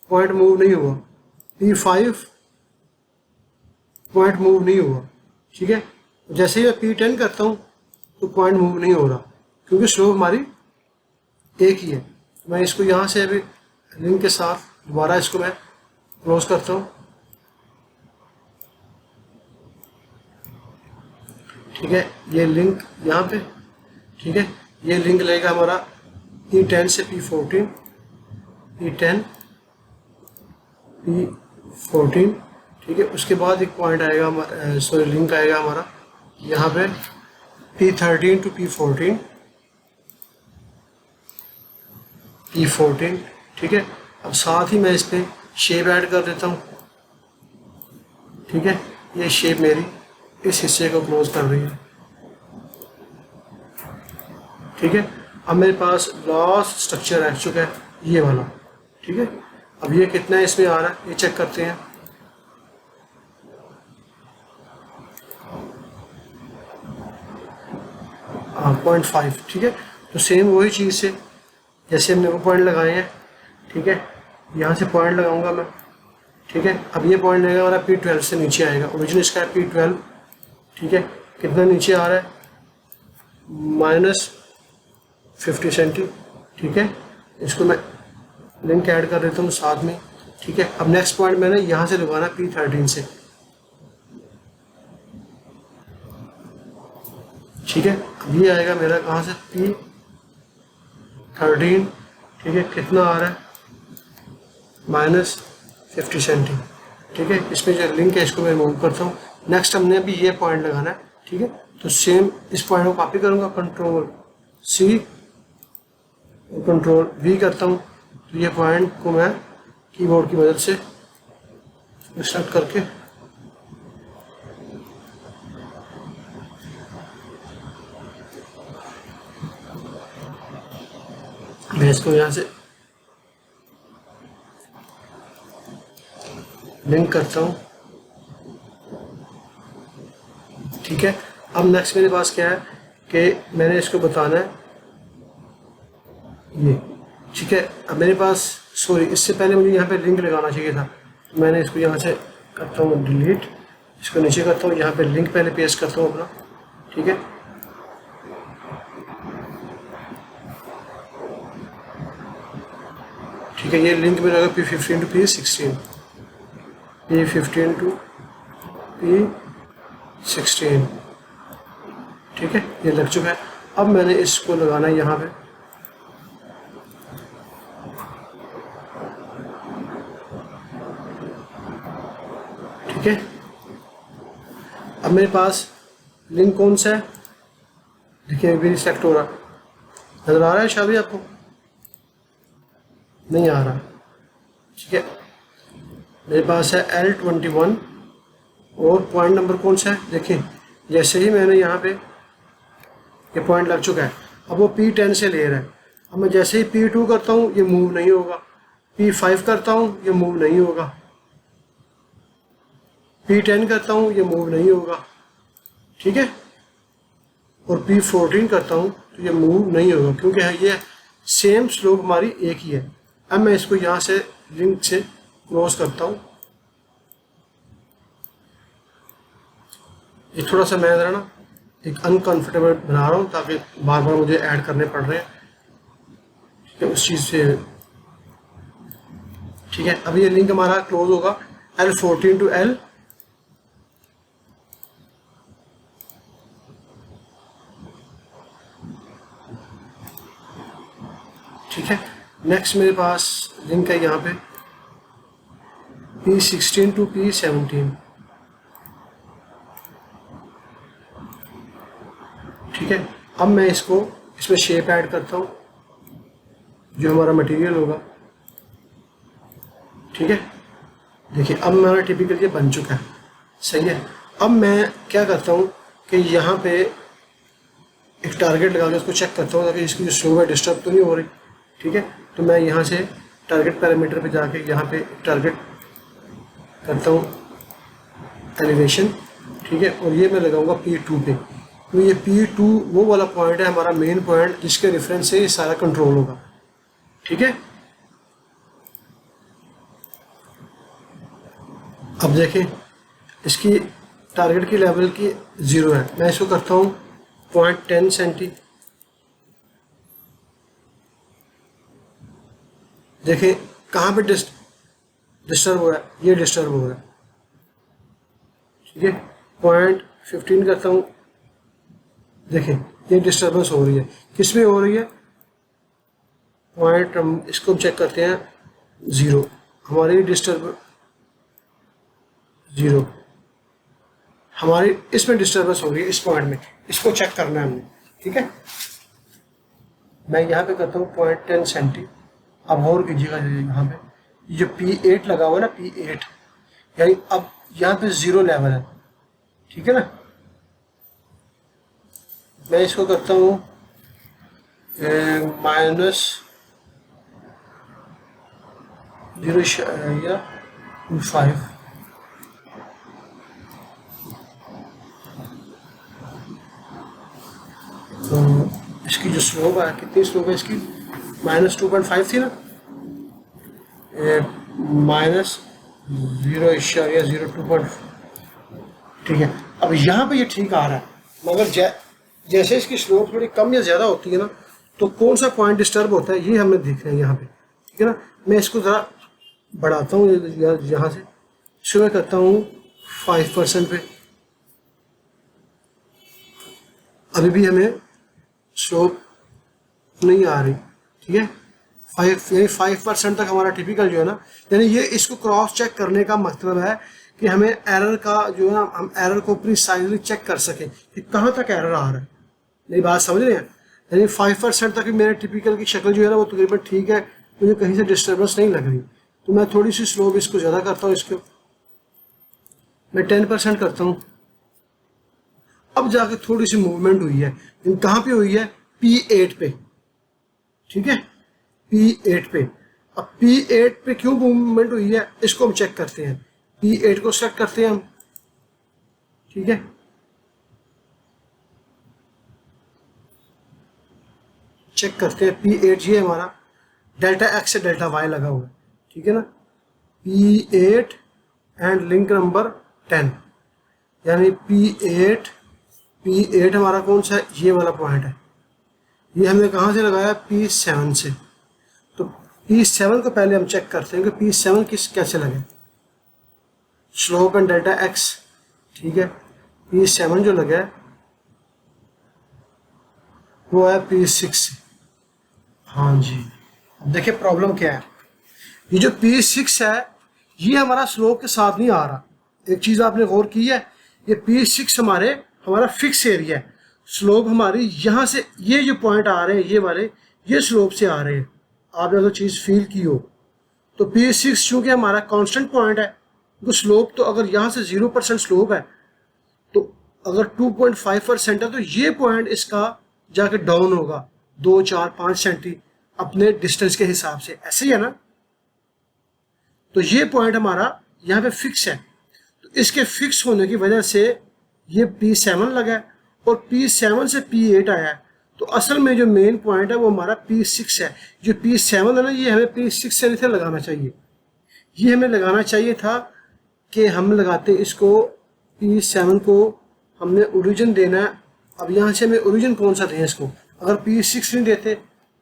पॉइंट मूव नहीं होगा, P5 पॉइंट मूव नहीं होगा। ठीक है, जैसे ही मैं P10 करता हूँ तो पॉइंट मूव नहीं हो रहा क्योंकि स्लोप हमारी एक ही है। मैं इसको यहाँ से अभी लिंक के साथ दोबारा इसको मैं क्लोज करता हूँ। ठीक है, ये लिंक यहाँ पे, ठीक है, ये लिंक लगेगा हमारा P10 से P14, P10 P14। ठीक है, उसके बाद एक पॉइंट आएगा, सॉरी लिंक आएगा हमारा यहाँ पे P13 टू P14, P14। ठीक है, अब साथ ही मैं इस पर शेप ऐड कर देता हूँ। ठीक है, ये शेप मेरी इस हिस्से को क्लोज कर रही है। ठीक है, अब मेरे पास लास्ट स्ट्रक्चर आ चुका है ये वाला। ठीक है, अब ये कितना इसमें आ रहा है ये चेक करते हैं। हाँ 0.5। ठीक है, तो सेम वही चीज़ से जैसे हमने वो पॉइंट लगाए हैं। ठीक है, यहाँ से पॉइंट लगाऊंगा मैं। ठीक है, अब ये पॉइंट लगेगा हमारा P12 से नीचे आएगा। ओरिजिन इसका है P12। ठीक है, कितना नीचे आ रहा है, -50 सेंटी। ठीक है, इसको मैं लिंक ऐड कर देता हूँ साथ में। ठीक है, अब नेक्स्ट पॉइंट मैंने यहाँ से लगाना P13 से। ठीक है, अब ये आएगा मेरा कहाँ से, P13। ठीक है, कितना आ रहा है, -50 सेंटी। ठीक है, इसमें जो लिंक है इसको मैं रिमूव करता हूँ। नेक्स्ट हमने अभी ये पॉइंट लगाना है। ठीक है, तो सेम इस पॉइंट को कॉपी करूँगा, Ctrl+C Ctrl+V करता हूँ, तो ये पॉइंट को मैं कीबोर्ड की मदद से सेलेक्ट करके मैं इसको यहाँ से लिंक करता हूँ। ठीक है, अब नेक्स्ट मेरे पास क्या है कि मैंने इसको बताना है ये। ठीक है, अब मेरे पास, सॉरी इससे पहले मुझे यहाँ पे लिंक लगाना चाहिए था, तो मैंने इसको यहाँ से करता हूँ डिलीट, इसको नीचे करता हूँ, यहाँ पे लिंक पहले पेस्ट करता हूँ अपना। ठीक है, ठीक है, ये लिंक में लगा P15 to P16, P15 to P16। ठीक है, ये लग चुका है। अब मैंने इसको लगाना है यहाँ पे। ठीक है, अब मेरे पास लिंक कौन सा है, देखिए अभी सेलेक्ट हो रहा, नजर आ रहा है शायद आपको। नहीं आ रहा, ठीक है। मेरे पास है L21 और पॉइंट नंबर कौन सा है, देखें जैसे ही मैंने यहाँ पे ये पॉइंट लग चुका है, अब वो P10 से ले रहा है। अब मैं जैसे ही P2 करता हूँ ये मूव नहीं होगा, P5 करता हूँ ये मूव नहीं होगा, P10 करता हूँ ये मूव नहीं होगा, ठीक है। और P14 करता हूँ तो ये मूव नहीं होगा, क्योंकि ये सेम स्लोप हमारी एक ही है। अब मैं इसको यहाँ से लिंक से क्लोज करता हूँ। ये थोड़ा सा मैं ज़रा ना एक अनकंफर्टेबल बना रहा हूँ ताकि बार बार मुझे ऐड करने पड़ रहे हैं, ठीक है, उस चीज़ से, ठीक है। अब ये लिंक हमारा क्लोज होगा L14 टू L, ठीक है। नेक्स्ट मेरे पास लिंक है यहाँ पे P16 टू P17, ठीक है। अब मैं इसमें शेप ऐड करता हूँ जो हमारा मटेरियल होगा, ठीक है। देखिए अब हमारा टिपिकल ये बन चुका है, सही है। अब मैं क्या करता हूँ कि यहाँ पे एक टारगेट लगा के उसको चेक करता हूँ ताकि इसकी जो स्लो है डिस्टर्ब तो नहीं हो रही, ठीक है। तो मैं यहाँ से टारगेट पैरामीटर पे जाके यहाँ पे टारगेट करता हूँ एलिवेशन, ठीक है। और ये मैं लगाऊंगा P2 पे, तो ये P2 वो वाला पॉइंट है हमारा मेन पॉइंट जिसके रेफरेंस से ये सारा कंट्रोल होगा, ठीक है। अब देखें इसकी टारगेट की लेवल की 0 है, मैं इसको करता हूँ 0.10 सेंटी। देखें कहाँ पे डिस्टर्ब हो रहा है, ये डिस्टर्ब हो रहा है, ठीक है। 0.15 करता हूँ, देखें ये डिस्टर्बेंस हो रही है, किस में हो रही है, पॉइंट हम इसको चेक करते हैं 0, हमारी डिस्टर्ब 0, हमारी इसमें डिस्टर्बेंस हो रही है इस पॉइंट में, इसको चेक करना है हमने, ठीक है। मैं यहाँ पे करता हूँ 0.10 सेंटी। अब और कीजिएगा यहाँ पे जो P8 लगा हुआ है ना, P8 यानी अब यहाँ पे 0 लेवल है, ठीक है ना। मैं इसको करता हूँ -0.25, तो इसकी जो स्लोप है, कितनी स्लोप है इसकी, -2.5 थी ना, -0.02, ठीक है। अब यहाँ पे ये ठीक आ रहा है, मगर जैसे इसकी स्लोप थोड़ी कम या ज़्यादा होती है ना, तो कौन सा पॉइंट डिस्टर्ब होता है ये हमें देखना है यहाँ पे, ठीक है ना। मैं इसको ज़रा बढ़ाता हूँ यहाँ से, शुरू करता हूँ 5% पे, अभी भी हमें स्लोप नहीं आ रही, ठीक है। 5% तक हमारा टिपिकल जो है ना, यानी ये इसको क्रॉस चेक करने का मतलब है कि हमें एरर का जो है ना, हम एरर को प्रिसाइजली चेक कर सकें कि कहाँ तक एरर आ रहा है। मेरी बात समझ रहे हैं, यानी 5% तक मेरे टिपिकल की शक्ल जो है ना वो तकरीबन ठीक है, मुझे कहीं से डिस्टर्बेंस नहीं लग रही, तो मैं थोड़ी सी स्लोप इसको ज़्यादा करता हूँ, इसको मैं 10% करता हूँ। अब जाके थोड़ी सी मूवमेंट हुई है, कहाँ पे हुई है, P8 पे, ठीक है, P8 पे। अब P8 पे क्यों मूवमेंट हुई है इसको हम चेक करते हैं, P8 को सेट करते हैं हम, ठीक है। चेक करते हैं P8 ये हमारा डेल्टा एक्स से डेल्टा वाई लगा हुआ है, ठीक है ना। P8 एंड लिंक नंबर 10, यानी P8 हमारा कौन सा है, ये वाला पॉइंट है, ये हमने कहाँ से लगाया, P7 से। तो P7 को पहले हम चेक करते हैं कि P7 कैसे लगे, स्लोप एंड डेल्टा एक्स, ठीक है। P7 जो लगा है वो है P6 से, हाँ जी। अब देखिए प्रॉब्लम क्या है, ये जो P6 है ये हमारा स्लोप के साथ नहीं आ रहा। एक चीज़ आपने गौर की है, ये P6 हमारा फिक्स एरिया है, स्लोप हमारी यहाँ से ये जो पॉइंट आ रहे हैं ये वाले, ये स्लोप से आ रहे हैं, आपने तो चीज़ फील की हो। तो P6 चूँकि हमारा कांस्टेंट पॉइंट है, तो स्लोप तो अगर यहाँ से 0% स्लोप है, तो अगर 2.5% है तो ये पॉइंट इसका जाके डाउन होगा 2, 4, 5 सेंटी अपने डिस्टेंस के हिसाब से, ऐसे ही है ना। तो ये पॉइंट हमारा यहाँ पे फिक्स है, तो इसके फिक्स होने की वजह से ये P7 लगा है और P7 से P8 आया है। तो असल में जो मेन पॉइंट है वो हमारा P6 है। जो P7 है ना, ये हमें P6 से नहीं लगाना चाहिए, ये हमें लगाना चाहिए था कि हम लगाते इसको P7 को हमने ओरिजिन देना है। अब यहाँ से हमें ओरिजिन कौन सा दें इसको, अगर P6 नहीं देते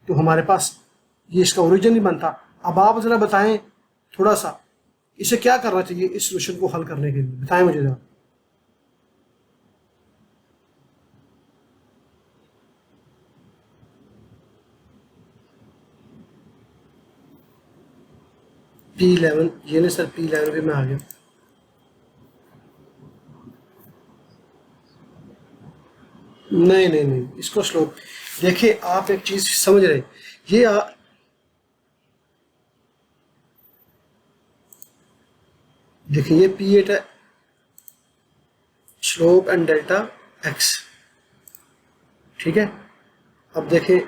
तो हमारे पास ये इसका ओरिजिन नहीं बनता। अब आप ज़रा बताएं थोड़ा सा इसे क्या करना चाहिए इस सोल्यूशन को हल करने के लिए, बताएं मुझे ज़रा। P11 ये नहीं सर, P11 पे मैं आ गया। नहीं नहीं नहीं, इसको स्लोप देखिए, आप एक चीज समझ रहे, ये देखिए ये P8 है, स्लोप एंड डेल्टा x, ठीक है। अब देखिए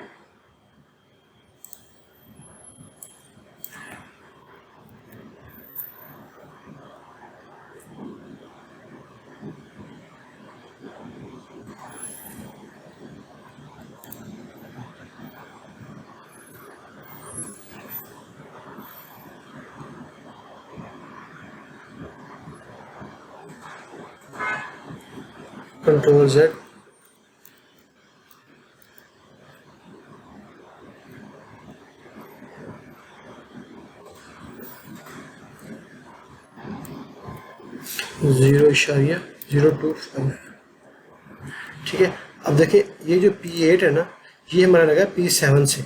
कंट्रोल Z, जीरो इशारिया 025, ठीक है। अब देखिए ये जो P8 है ना, ये हमारा लगा P7 से,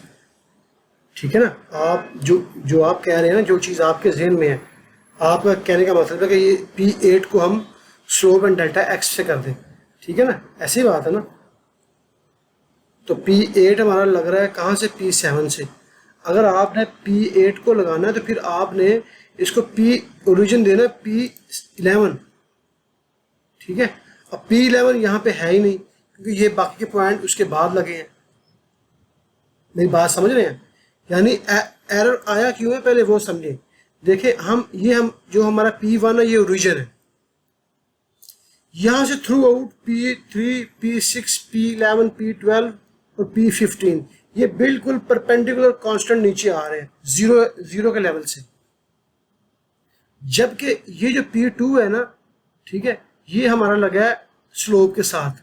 ठीक है ना। आप जो आप कह रहे हैं ना, जो चीज़ आपके जहन में है, आपका कहने का मतलब है कि ये P8 को हम स्लोप एंड डेल्टा x से कर दें, ठीक है ना, ऐसी बात है ना। तो P8 हमारा लग रहा है कहाँ से, P7 से। अगर आपने P8 को लगाना है तो फिर आपने इसको P ओरिजिन देना P11, ठीक है। अब P11 यहाँ पे है ही नहीं क्योंकि ये बाकी के पॉइंट उसके बाद लगे हैं। मेरी बात समझ रहे हैं, यानी एरर आया क्यों है पहले वो समझे। देखिए हम जो हमारा P1 है ये ओरिजिन है, यहाँ से through out P3, P6, P11, P12 और P15 ये बिल्कुल परपेंडिकुलर कांस्टेंट नीचे आ रहे हैं जीरो के लेवल से। जबकि ये जो P2 है ना, ठीक है, ये हमारा लगा है स्लोप के साथ,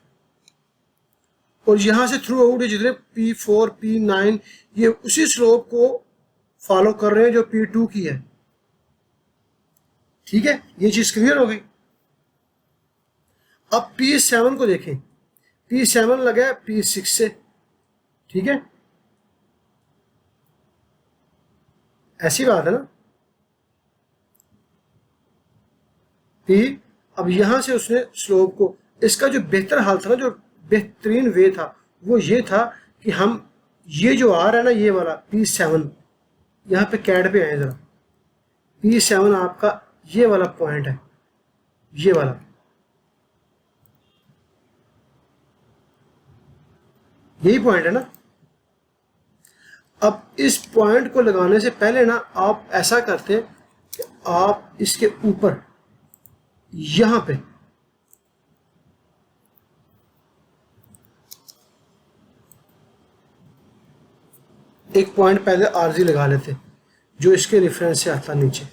और यहाँ से थ्रू आउट जितने P4, P9 ये उसी स्लोप को फॉलो कर रहे हैं जो P2 की है, ठीक है। ये चीज क्लियर हो गई। अब P7 को देखें, P7 लगा है P6 से, ठीक है, ऐसी बात है ना। P अब यहां से उसने स्लोप को, इसका जो बेहतर हाल था ना, जो बेहतरीन वे था वो ये था कि हम ये जो आ रहा है ना, ये वाला P7, यहाँ पे कैड पे आए जरा, P7 आपका ये वाला पॉइंट है, ये वाला, यही पॉइंट है ना। अब इस पॉइंट को लगाने से पहले ना आप ऐसा करते कि आप इसके ऊपर यहां पे एक पॉइंट पहले आरजी लगा लेते जो इसके रेफरेंस से आता नीचे,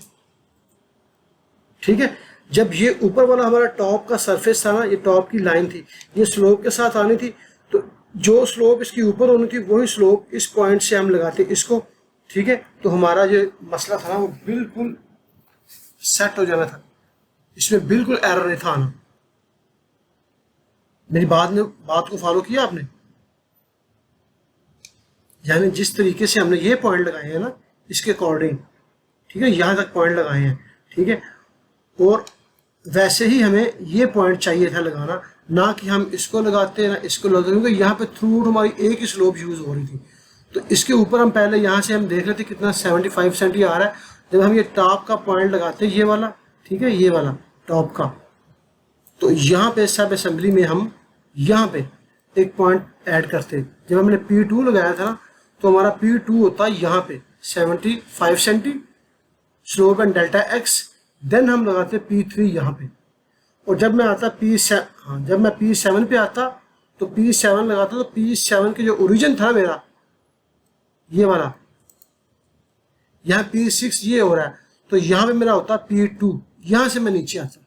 ठीक है। जब ये ऊपर वाला हमारा टॉप का सरफेस था ना, ये टॉप की लाइन थी, ये स्लोप के साथ आनी थी, तो जो स्लोप इसकी ऊपर होनी थी वही स्लोप इस पॉइंट से हम लगाते इसको, ठीक है। तो हमारा जो मसला था ना वो बिल्कुल सेट हो जाना था, इसमें बिल्कुल एरर नहीं था आना। मेरी बात को फॉलो किया आपने, यानी जिस तरीके से हमने ये पॉइंट लगाए हैं ना इसके अकॉर्डिंग, ठीक है, यहाँ तक पॉइंट लगाए हैं, ठीक है, और वैसे ही हमें ये पॉइंट चाहिए था लगाना, ना कि हम इसको लगाते हैं ना इसको लगाते, क्योंकि यहाँ पे थ्रू हमारी एक ही स्लोप यूज हो रही थी। तो इसके ऊपर हम पहले यहाँ से हम देख लेते कितना 75 सेंट ही आ रहा है। जब हम ये टॉप का पॉइंट लगाते हैं, ये वाला, ठीक है, ये वाला टॉप का, तो यहाँ पे सब असेंबली में हम यहाँ पे एक पॉइंट ऐड करते। जब हमने P2 लगाया था तो हमारा P2 होता है यहाँ पे 75 सेंटी slope and delta X. Then हम लगाते P3 यहाँ पे, और जब मैं आता P7, हाँ, जब मैं P7 पे आता तो P7 लगाता, तो P7 के जो ओरिजिन था मेरा ये वाला, यहाँ P6 ये हो रहा है, तो यहाँ पे मेरा होता P2, यहाँ से मैं नीचे आता।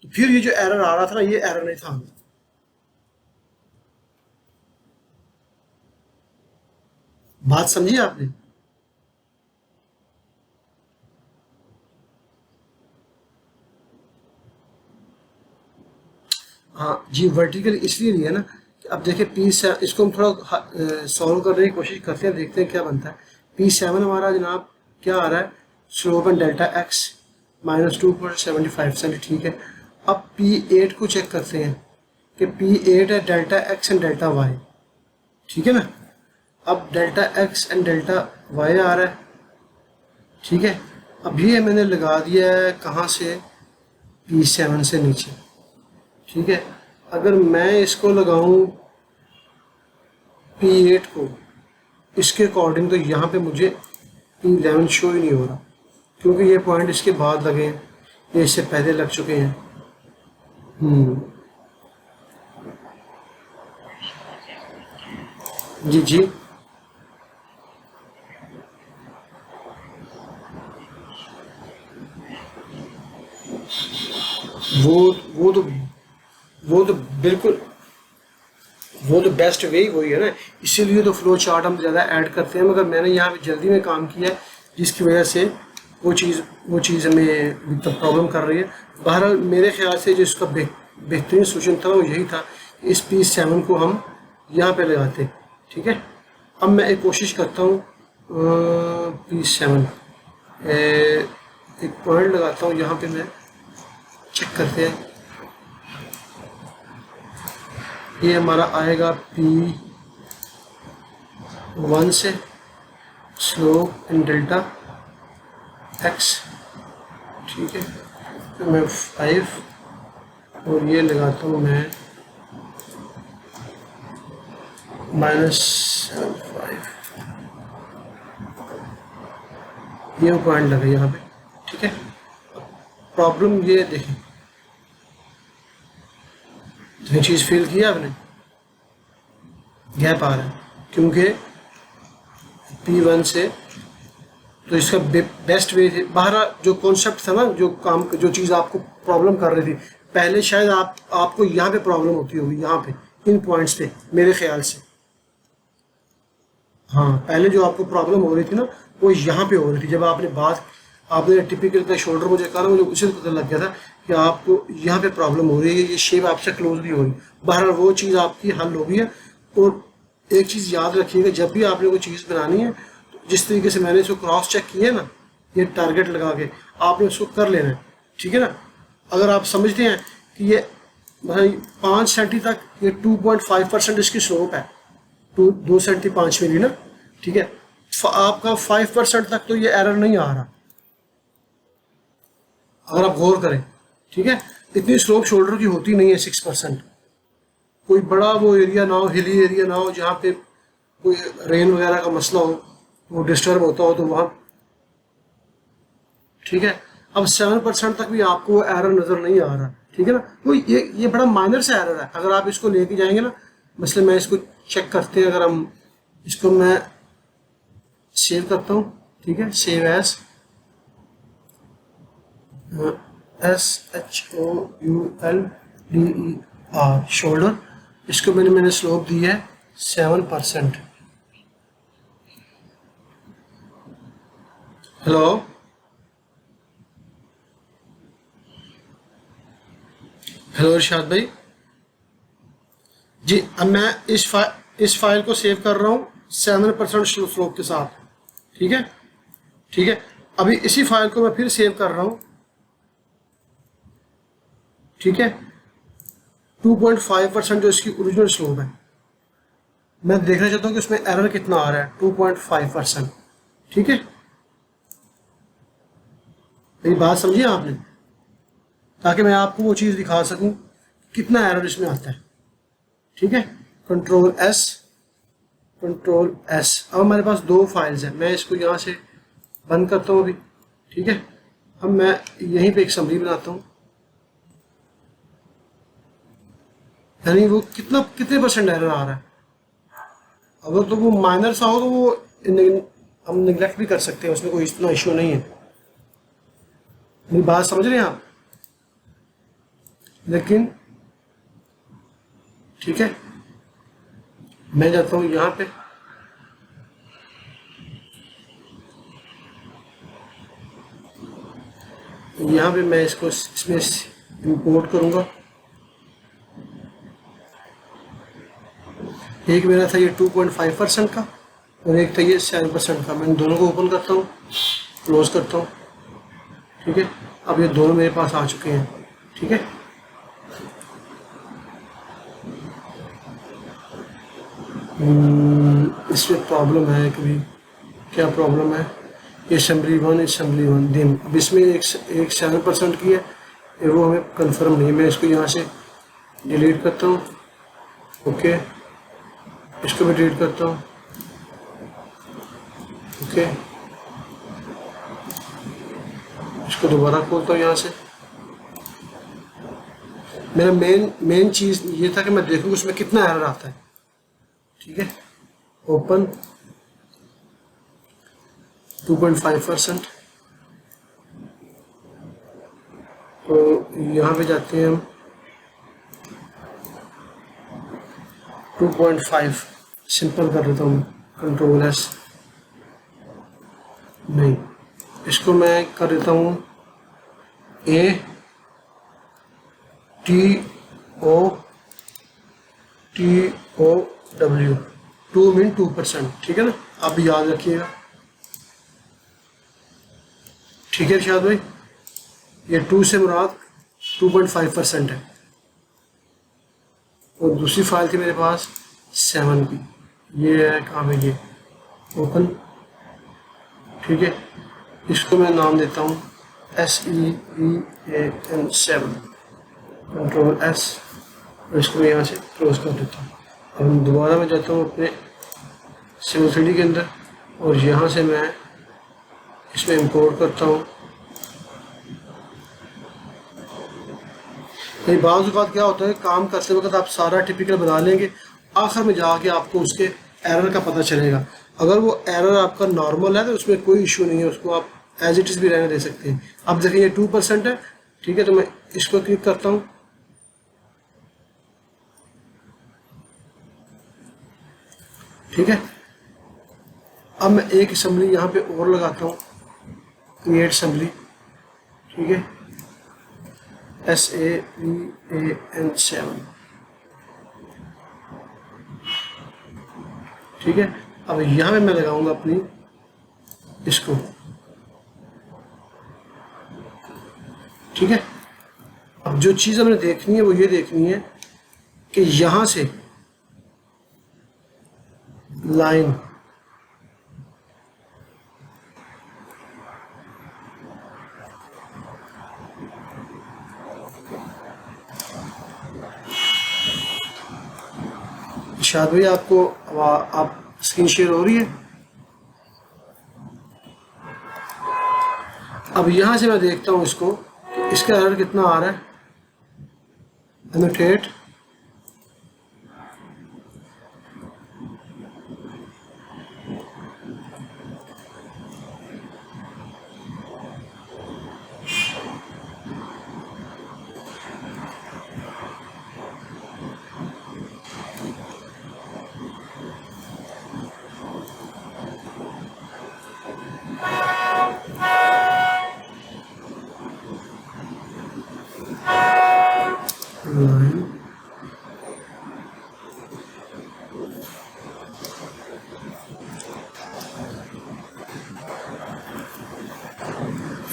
तो फिर ये जो एरर आ रहा था ना, ये एरर नहीं था। बात समझी आपने? हाँ जी, वर्टिकल इसलिए नहीं है ना कि अब देखिए P7, इसको हम थोड़ा सॉल्व करने की कोशिश करते हैं, देखते हैं क्या बनता है। P7 हमारा जनाब क्या आ रहा है, स्लोप एंड डेल्टा एक्स -2.75 ठीक है। अब P8 को चेक करते हैं कि P8 है delta x and delta y, ठीक है ना। अब delta x and delta y आ रहा है, ठीक है। अब ये मैंने लगा दिया है कहाँ से, P7 से नीचे, ठीक है। अगर मैं इसको लगाऊं P8 को इसके अकॉर्डिंग, तो यहाँ पे मुझे P11 शो ही नहीं हो रहा, क्योंकि ये पॉइंट इसके बाद लगे हैं, ये इससे पहले लग चुके हैं। जी जी, वो तो बिल्कुल, वो तो बेस्ट वे ही वही है ना, इसीलिए तो फ्लो चार्ट हम ज़्यादा ऐड करते हैं। मगर मैंने यहाँ पे जल्दी में काम किया है, जिसकी वजह से वो चीज़ हमें तो प्रॉब्लम कर रही है। बहरहाल मेरे ख्याल से जो इसका बेहतरीन सोल्यूशन था वो यही था, इस P7 को हम यहाँ पे लगाते, ठीक है। अब मैं एक कोशिश करता हूँ P7 एक पॉइंट लगाता हूँ यहाँ पे, मैं चेक करते हैं। ये हमारा आएगा P1 से स्लोप इन डेल्टा एक्स, ठीक है। तो मैं 5 और ये लगाता हूँ मैं -7.5, ये पॉइंट लगा यहाँ पे, ठीक है। प्रॉब्लम ये देखें, ये चीज़ फील किया आपने, गैप आ रहा है क्योंकि P1 से, तो इसका बेस्ट वे थे। बाहर जो कॉन्सेप्ट था ना, जो चीज़ आपको प्रॉब्लम कर रही थी पहले, शायद आपको यहाँ पे प्रॉब्लम होती होगी, यहाँ पे इन पॉइंट्स पे मेरे ख्याल से। हाँ, पहले जो आपको प्रॉब्लम हो रही थी ना, वो यहाँ पे हो रही थी। जब आपने टिपिकल का शोल्डर मुझे कहा, मुझे उसी पता लग गया था कि आपको यहाँ पे प्रॉब्लम हो रही है, ये शेप आपसे क्लोज नहीं हो रही। बहरहाल वो चीज़ आपकी हल हो गई है। और एक चीज़ याद रखिएगा, जब भी आपने कोई चीज़ बनानी है, तो जिस तरीके से मैंने इसको क्रॉस चेक किया ना, ये टारगेट लगा के आपने उसको कर लेना है, ठीक है ना। अगर आप समझते हैं कि ये भाई 5 सेंटी तक ये 2.5% इसकी स्लोप है, 2 सेंटी 5 मिली ना, ठीक है। आपका 5% तक तो ये एरर नहीं आ रहा, अगर आप गौर करें, ठीक है। इतनी स्लोप शोल्डर की होती नहीं है 6%। कोई बड़ा वो एरिया ना हो, हिली एरिया ना हो, जहाँ पे कोई रेन वगैरह का मसला हो, वो डिस्टर्ब होता हो, तो वहाँ, ठीक है। अब 7% तक भी आपको वो एरर नज़र नहीं आ रहा, ठीक है ना। वो ये बड़ा माइनर सा एरर है। अगर आप इसको लेके जाएंगे ना, मसले मैं इसको चेक करते हैं, अगर हम इसको मैं सेव करता हूँ, ठीक है, सेव एज SHOULDER, शोल्डर। इसको मैंने स्लोप दी है 7%। हेलो इरशाद भाई जी। अब मैं इस फाइल को सेव कर रहा हूँ 7% स्लोप के साथ, ठीक है, ठीक है। अभी इसी फाइल को मैं फिर सेव कर रहा हूँ, ठीक है। 2.5% जो इसकी ओरिजिनल स्लोप है, मैं देखना चाहता हूँ कि उसमें एरर कितना आ रहा है, 2.5%। ठीक है, मेरी बात समझिए आपने, ताकि मैं आपको वो चीज़ दिखा सकूं कितना एरर इसमें आता है। ठीक है, कंट्रोल एस, कंट्रोल एस। अब हमारे पास दो फाइल्स हैं, मैं इसको यहाँ से बंद करता हूँ अभी। ठीक है, अब मैं यहीं पे एक समरी बनाता हूँ, यानी वो कितने परसेंट एरर आ रहा है। अगर तो वो माइनर सा हो तो वो हम निगलेक्ट भी कर सकते हैं, उसमें कोई इतना इश्यू नहीं है। मेरी बात समझ रहे हैं आप? लेकिन ठीक है, मैं जाता हूँ यहाँ पे, यहाँ पे मैं इसको इसमें इंपोर्ट करूँगा। एक मेरा था ये 2.5% का और एक था ये 7% का। मैं दोनों को ओपन करता हूँ, क्लोज करता हूँ। ठीक है, अब ये दोनों मेरे पास आ चुके हैं। ठीक है, इसमें प्रॉब्लम है कभी, क्या प्रॉब्लम है? ये असेंबली वन दिम, अब इसमें एक 7% की है, ये वो हमें कंफर्म नहीं है। मैं इसको यहाँ से डिलीट करता हूँ। ओके, इसको भी डिलीट करता हूँ। ओके, इसको दोबारा खोलता हूँ यहाँ से। मेरा मेन चीज़ ये था कि मैं देखूँ उसमें कितना एरर आता है। ठीक है, ओपन 2.5%। तो यहाँ पे जाते हैं हम 2.5 सिंपल कर देता हूँ, कंट्रोल एस। नहीं, इसको मैं कर देता हूँ A TOW, 2 मीन 2%। ठीक है ना, आप याद रखिएगा। ठीक है इरशाद भाई, ये 2 से मुराद 2.5% है। और दूसरी फाइल थी मेरे पास 7 की, ये है कहाँ में, ये ओपन। ठीक है, इसको मैं नाम देता हूँ SEEAN 7, कंट्रोल एस, और इसको मैं यहाँ से क्लोज कर देता हूँ। अब मैं दोबारा मैं जाता हूँ अपने सिविल 3D के अंदर और यहाँ से मैं इसमें इंपोर्ट करता हूँ। ये बाज़ औक़ात क्या होता है, काम करते वक्त आप सारा टिपिकल बना लेंगे, आखिर में जाके आपको उसके एरर का पता चलेगा। अगर वो एरर आपका नॉर्मल है तो उसमें कोई इशू नहीं है, उसको आप एज इट इज़ भी रहने दे सकते हैं। अब देखिए ये 2% है। ठीक है, तो मैं इसको क्लिक करता हूँ। ठीक है, अब मैं एक असेंबली यहाँ पे और लगाता हूँ, क्रिएट असेंबली। ठीक है, SAVAN 7। ठीक है, अब यहाँ पे मैं लगाऊंगा अपनी इसको। ठीक है, अब जो चीज़ हमें देखनी है वो ये देखनी है कि यहाँ से लाइन शायद भाई आपको आप स्क्रीन शेयर हो रही है। अब यहाँ से मैं देखता हूँ इसको, तो इसका एरर कितना आ रहा है। एनोटेट, लाइन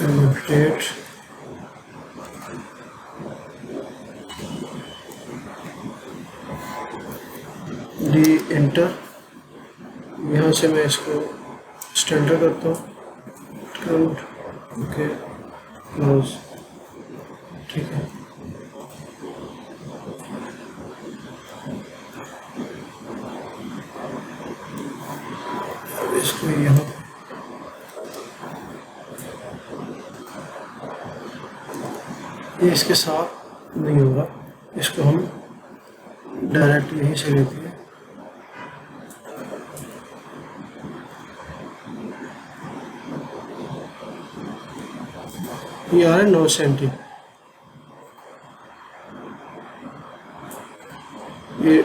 एनोटेट, इंटर, यहाँ से मैं इसको स्टैंडर्ड करता हूँ, ओके क्लोज, ठीक है। अब इसको यहाँ ये इसके साथ नहीं होगा, इसको हम डायरेक्ट यहीं से लेते हैं। ये आ रहा है 9 सेंटी, ये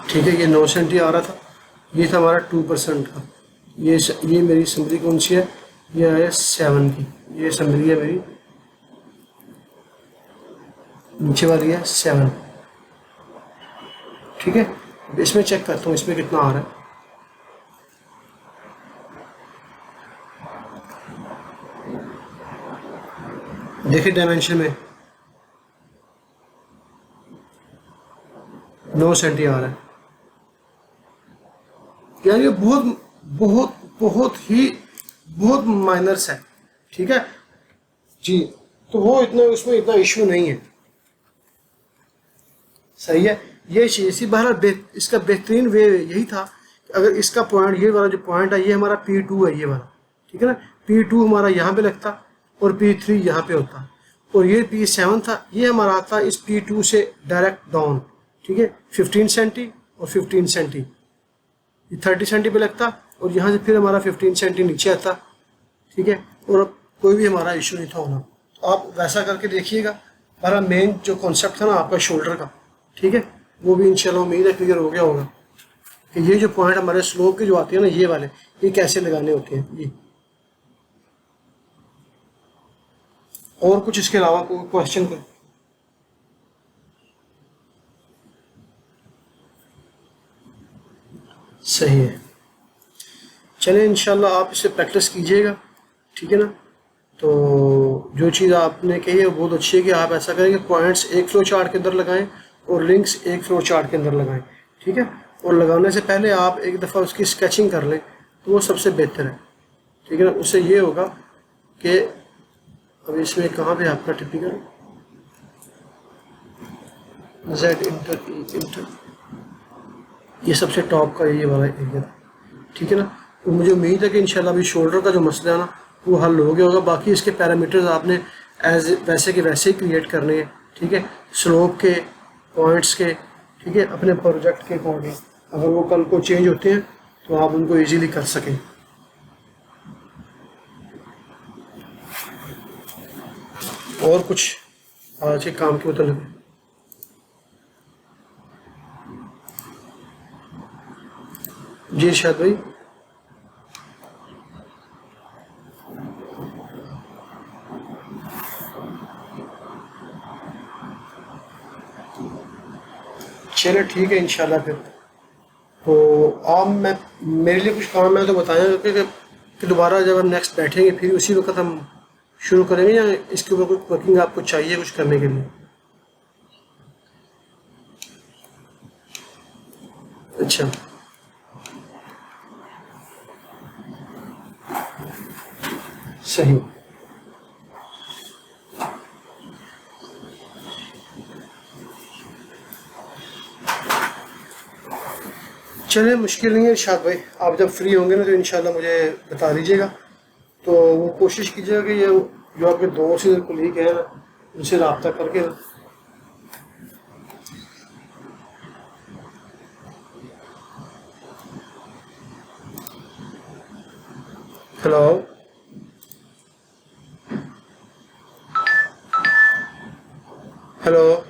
ठीक है, ये 9 सेंटी आ रहा था, ये था हमारा 2% का। ये मेरी समरी कौन सी है, ये है 7 की, ये समरी है मेरी, नीचे वाली है 7, ठीक है। इसमें चेक करता हूँ इसमें कितना आ रहा है। देखिए डायमेंशन में 9 सेंटी आ रहा है, यार ये बहुत बहुत बहुत माइनर्स है, ठीक है जी। तो वो इतना उसमें इतना इश्यू नहीं है, सही है। ये चीज इसी बहरहाल इसका बेहतरीन वे यही था कि अगर इसका पॉइंट, ये वाला जो पॉइंट है ये हमारा P2 है, ये वाला, ठीक है ना। P2 हमारा यहाँ पे लगता और P3 यहाँ पे होता, और ये P7 था, ये हमारा आता इस P2 से डायरेक्ट डाउन, ठीक है, 15 सेंटी और 15 सेंटी, ये 30 सेंटी पे लगता, और यहाँ से फिर हमारा 15 सेंटी नीचे आता, ठीक है। और अब कोई भी हमारा इशू नहीं था होना, तो आप वैसा करके देखिएगा। हमारा मेन जो कॉन्सेप्ट था ना आपका शोल्डर का, ठीक है, वो भी इंशाल्लाह उम्मीद है क्लियर हो गया होगा कि ये जो पॉइंट हमारे स्लोप के जो आते हैं ना, ये वाले, ये कैसे लगाने होते हैं ये। और कुछ इसके अलावा कोई क्वेश्चन कोई? सही है, चलिए इंशाल्लाह आप इसे प्रैक्टिस कीजिएगा, ठीक है ना। तो जो चीज़ आपने कही है वो बहुत अच्छी है कि आप ऐसा करें कि पॉइंट्स एक फ्लो चार्ट के अंदर लगाएं और लिंक्स एक फ्लो चार्ट के अंदर लगाएं, ठीक है। और लगाने से पहले आप एक दफ़ा उसकी स्केचिंग कर लें तो वो सबसे बेहतर है, ठीक है ना। उससे ये होगा कि अब इसमें कहाँ पे आपका typical Z inter E inter, ये सबसे टॉप का ये वाला एरिया, ठीक है ना। तो मुझे उम्मीद है कि इंशाल्लाह अभी शोल्डर का जो मसला है ना वो हल हो गया होगा। बाकी इसके पैरामीटर्स आपने एज वैसे के वैसे ही क्रिएट करने हैं, ठीक है, स्लोप के, पॉइंट्स के, ठीक है, अपने प्रोजेक्ट के अकॉर्डिंग। अगर वो कल को चेंज होते हैं तो आप उनको इजीली कर सकें। और कुछ आज के काम के मतलब जी इरशाद भाई? चलो ठीक है इंशाल्लाह फिर। तो आप मैं मेरे लिए कुछ काम है तो बताएं कि दोबारा जब हम नेक्स्ट बैठेंगे फिर उसी वक्त हम शुरू करेंगे, या इसके ऊपर कुछ वर्किंग आपको चाहिए कुछ करने के लिए? अच्छा सही, चलिए मुश्किल नहीं है इरशाद भाई, आप जब फ्री होंगे ना तो इंशाल्लाह मुझे बता दीजिएगा। तो वो कोशिश कीजिएगा कि ये जो आपके दोस्त हैं कुलीग हैं ना उनसे रब्ता करके ना, हेलो हेलो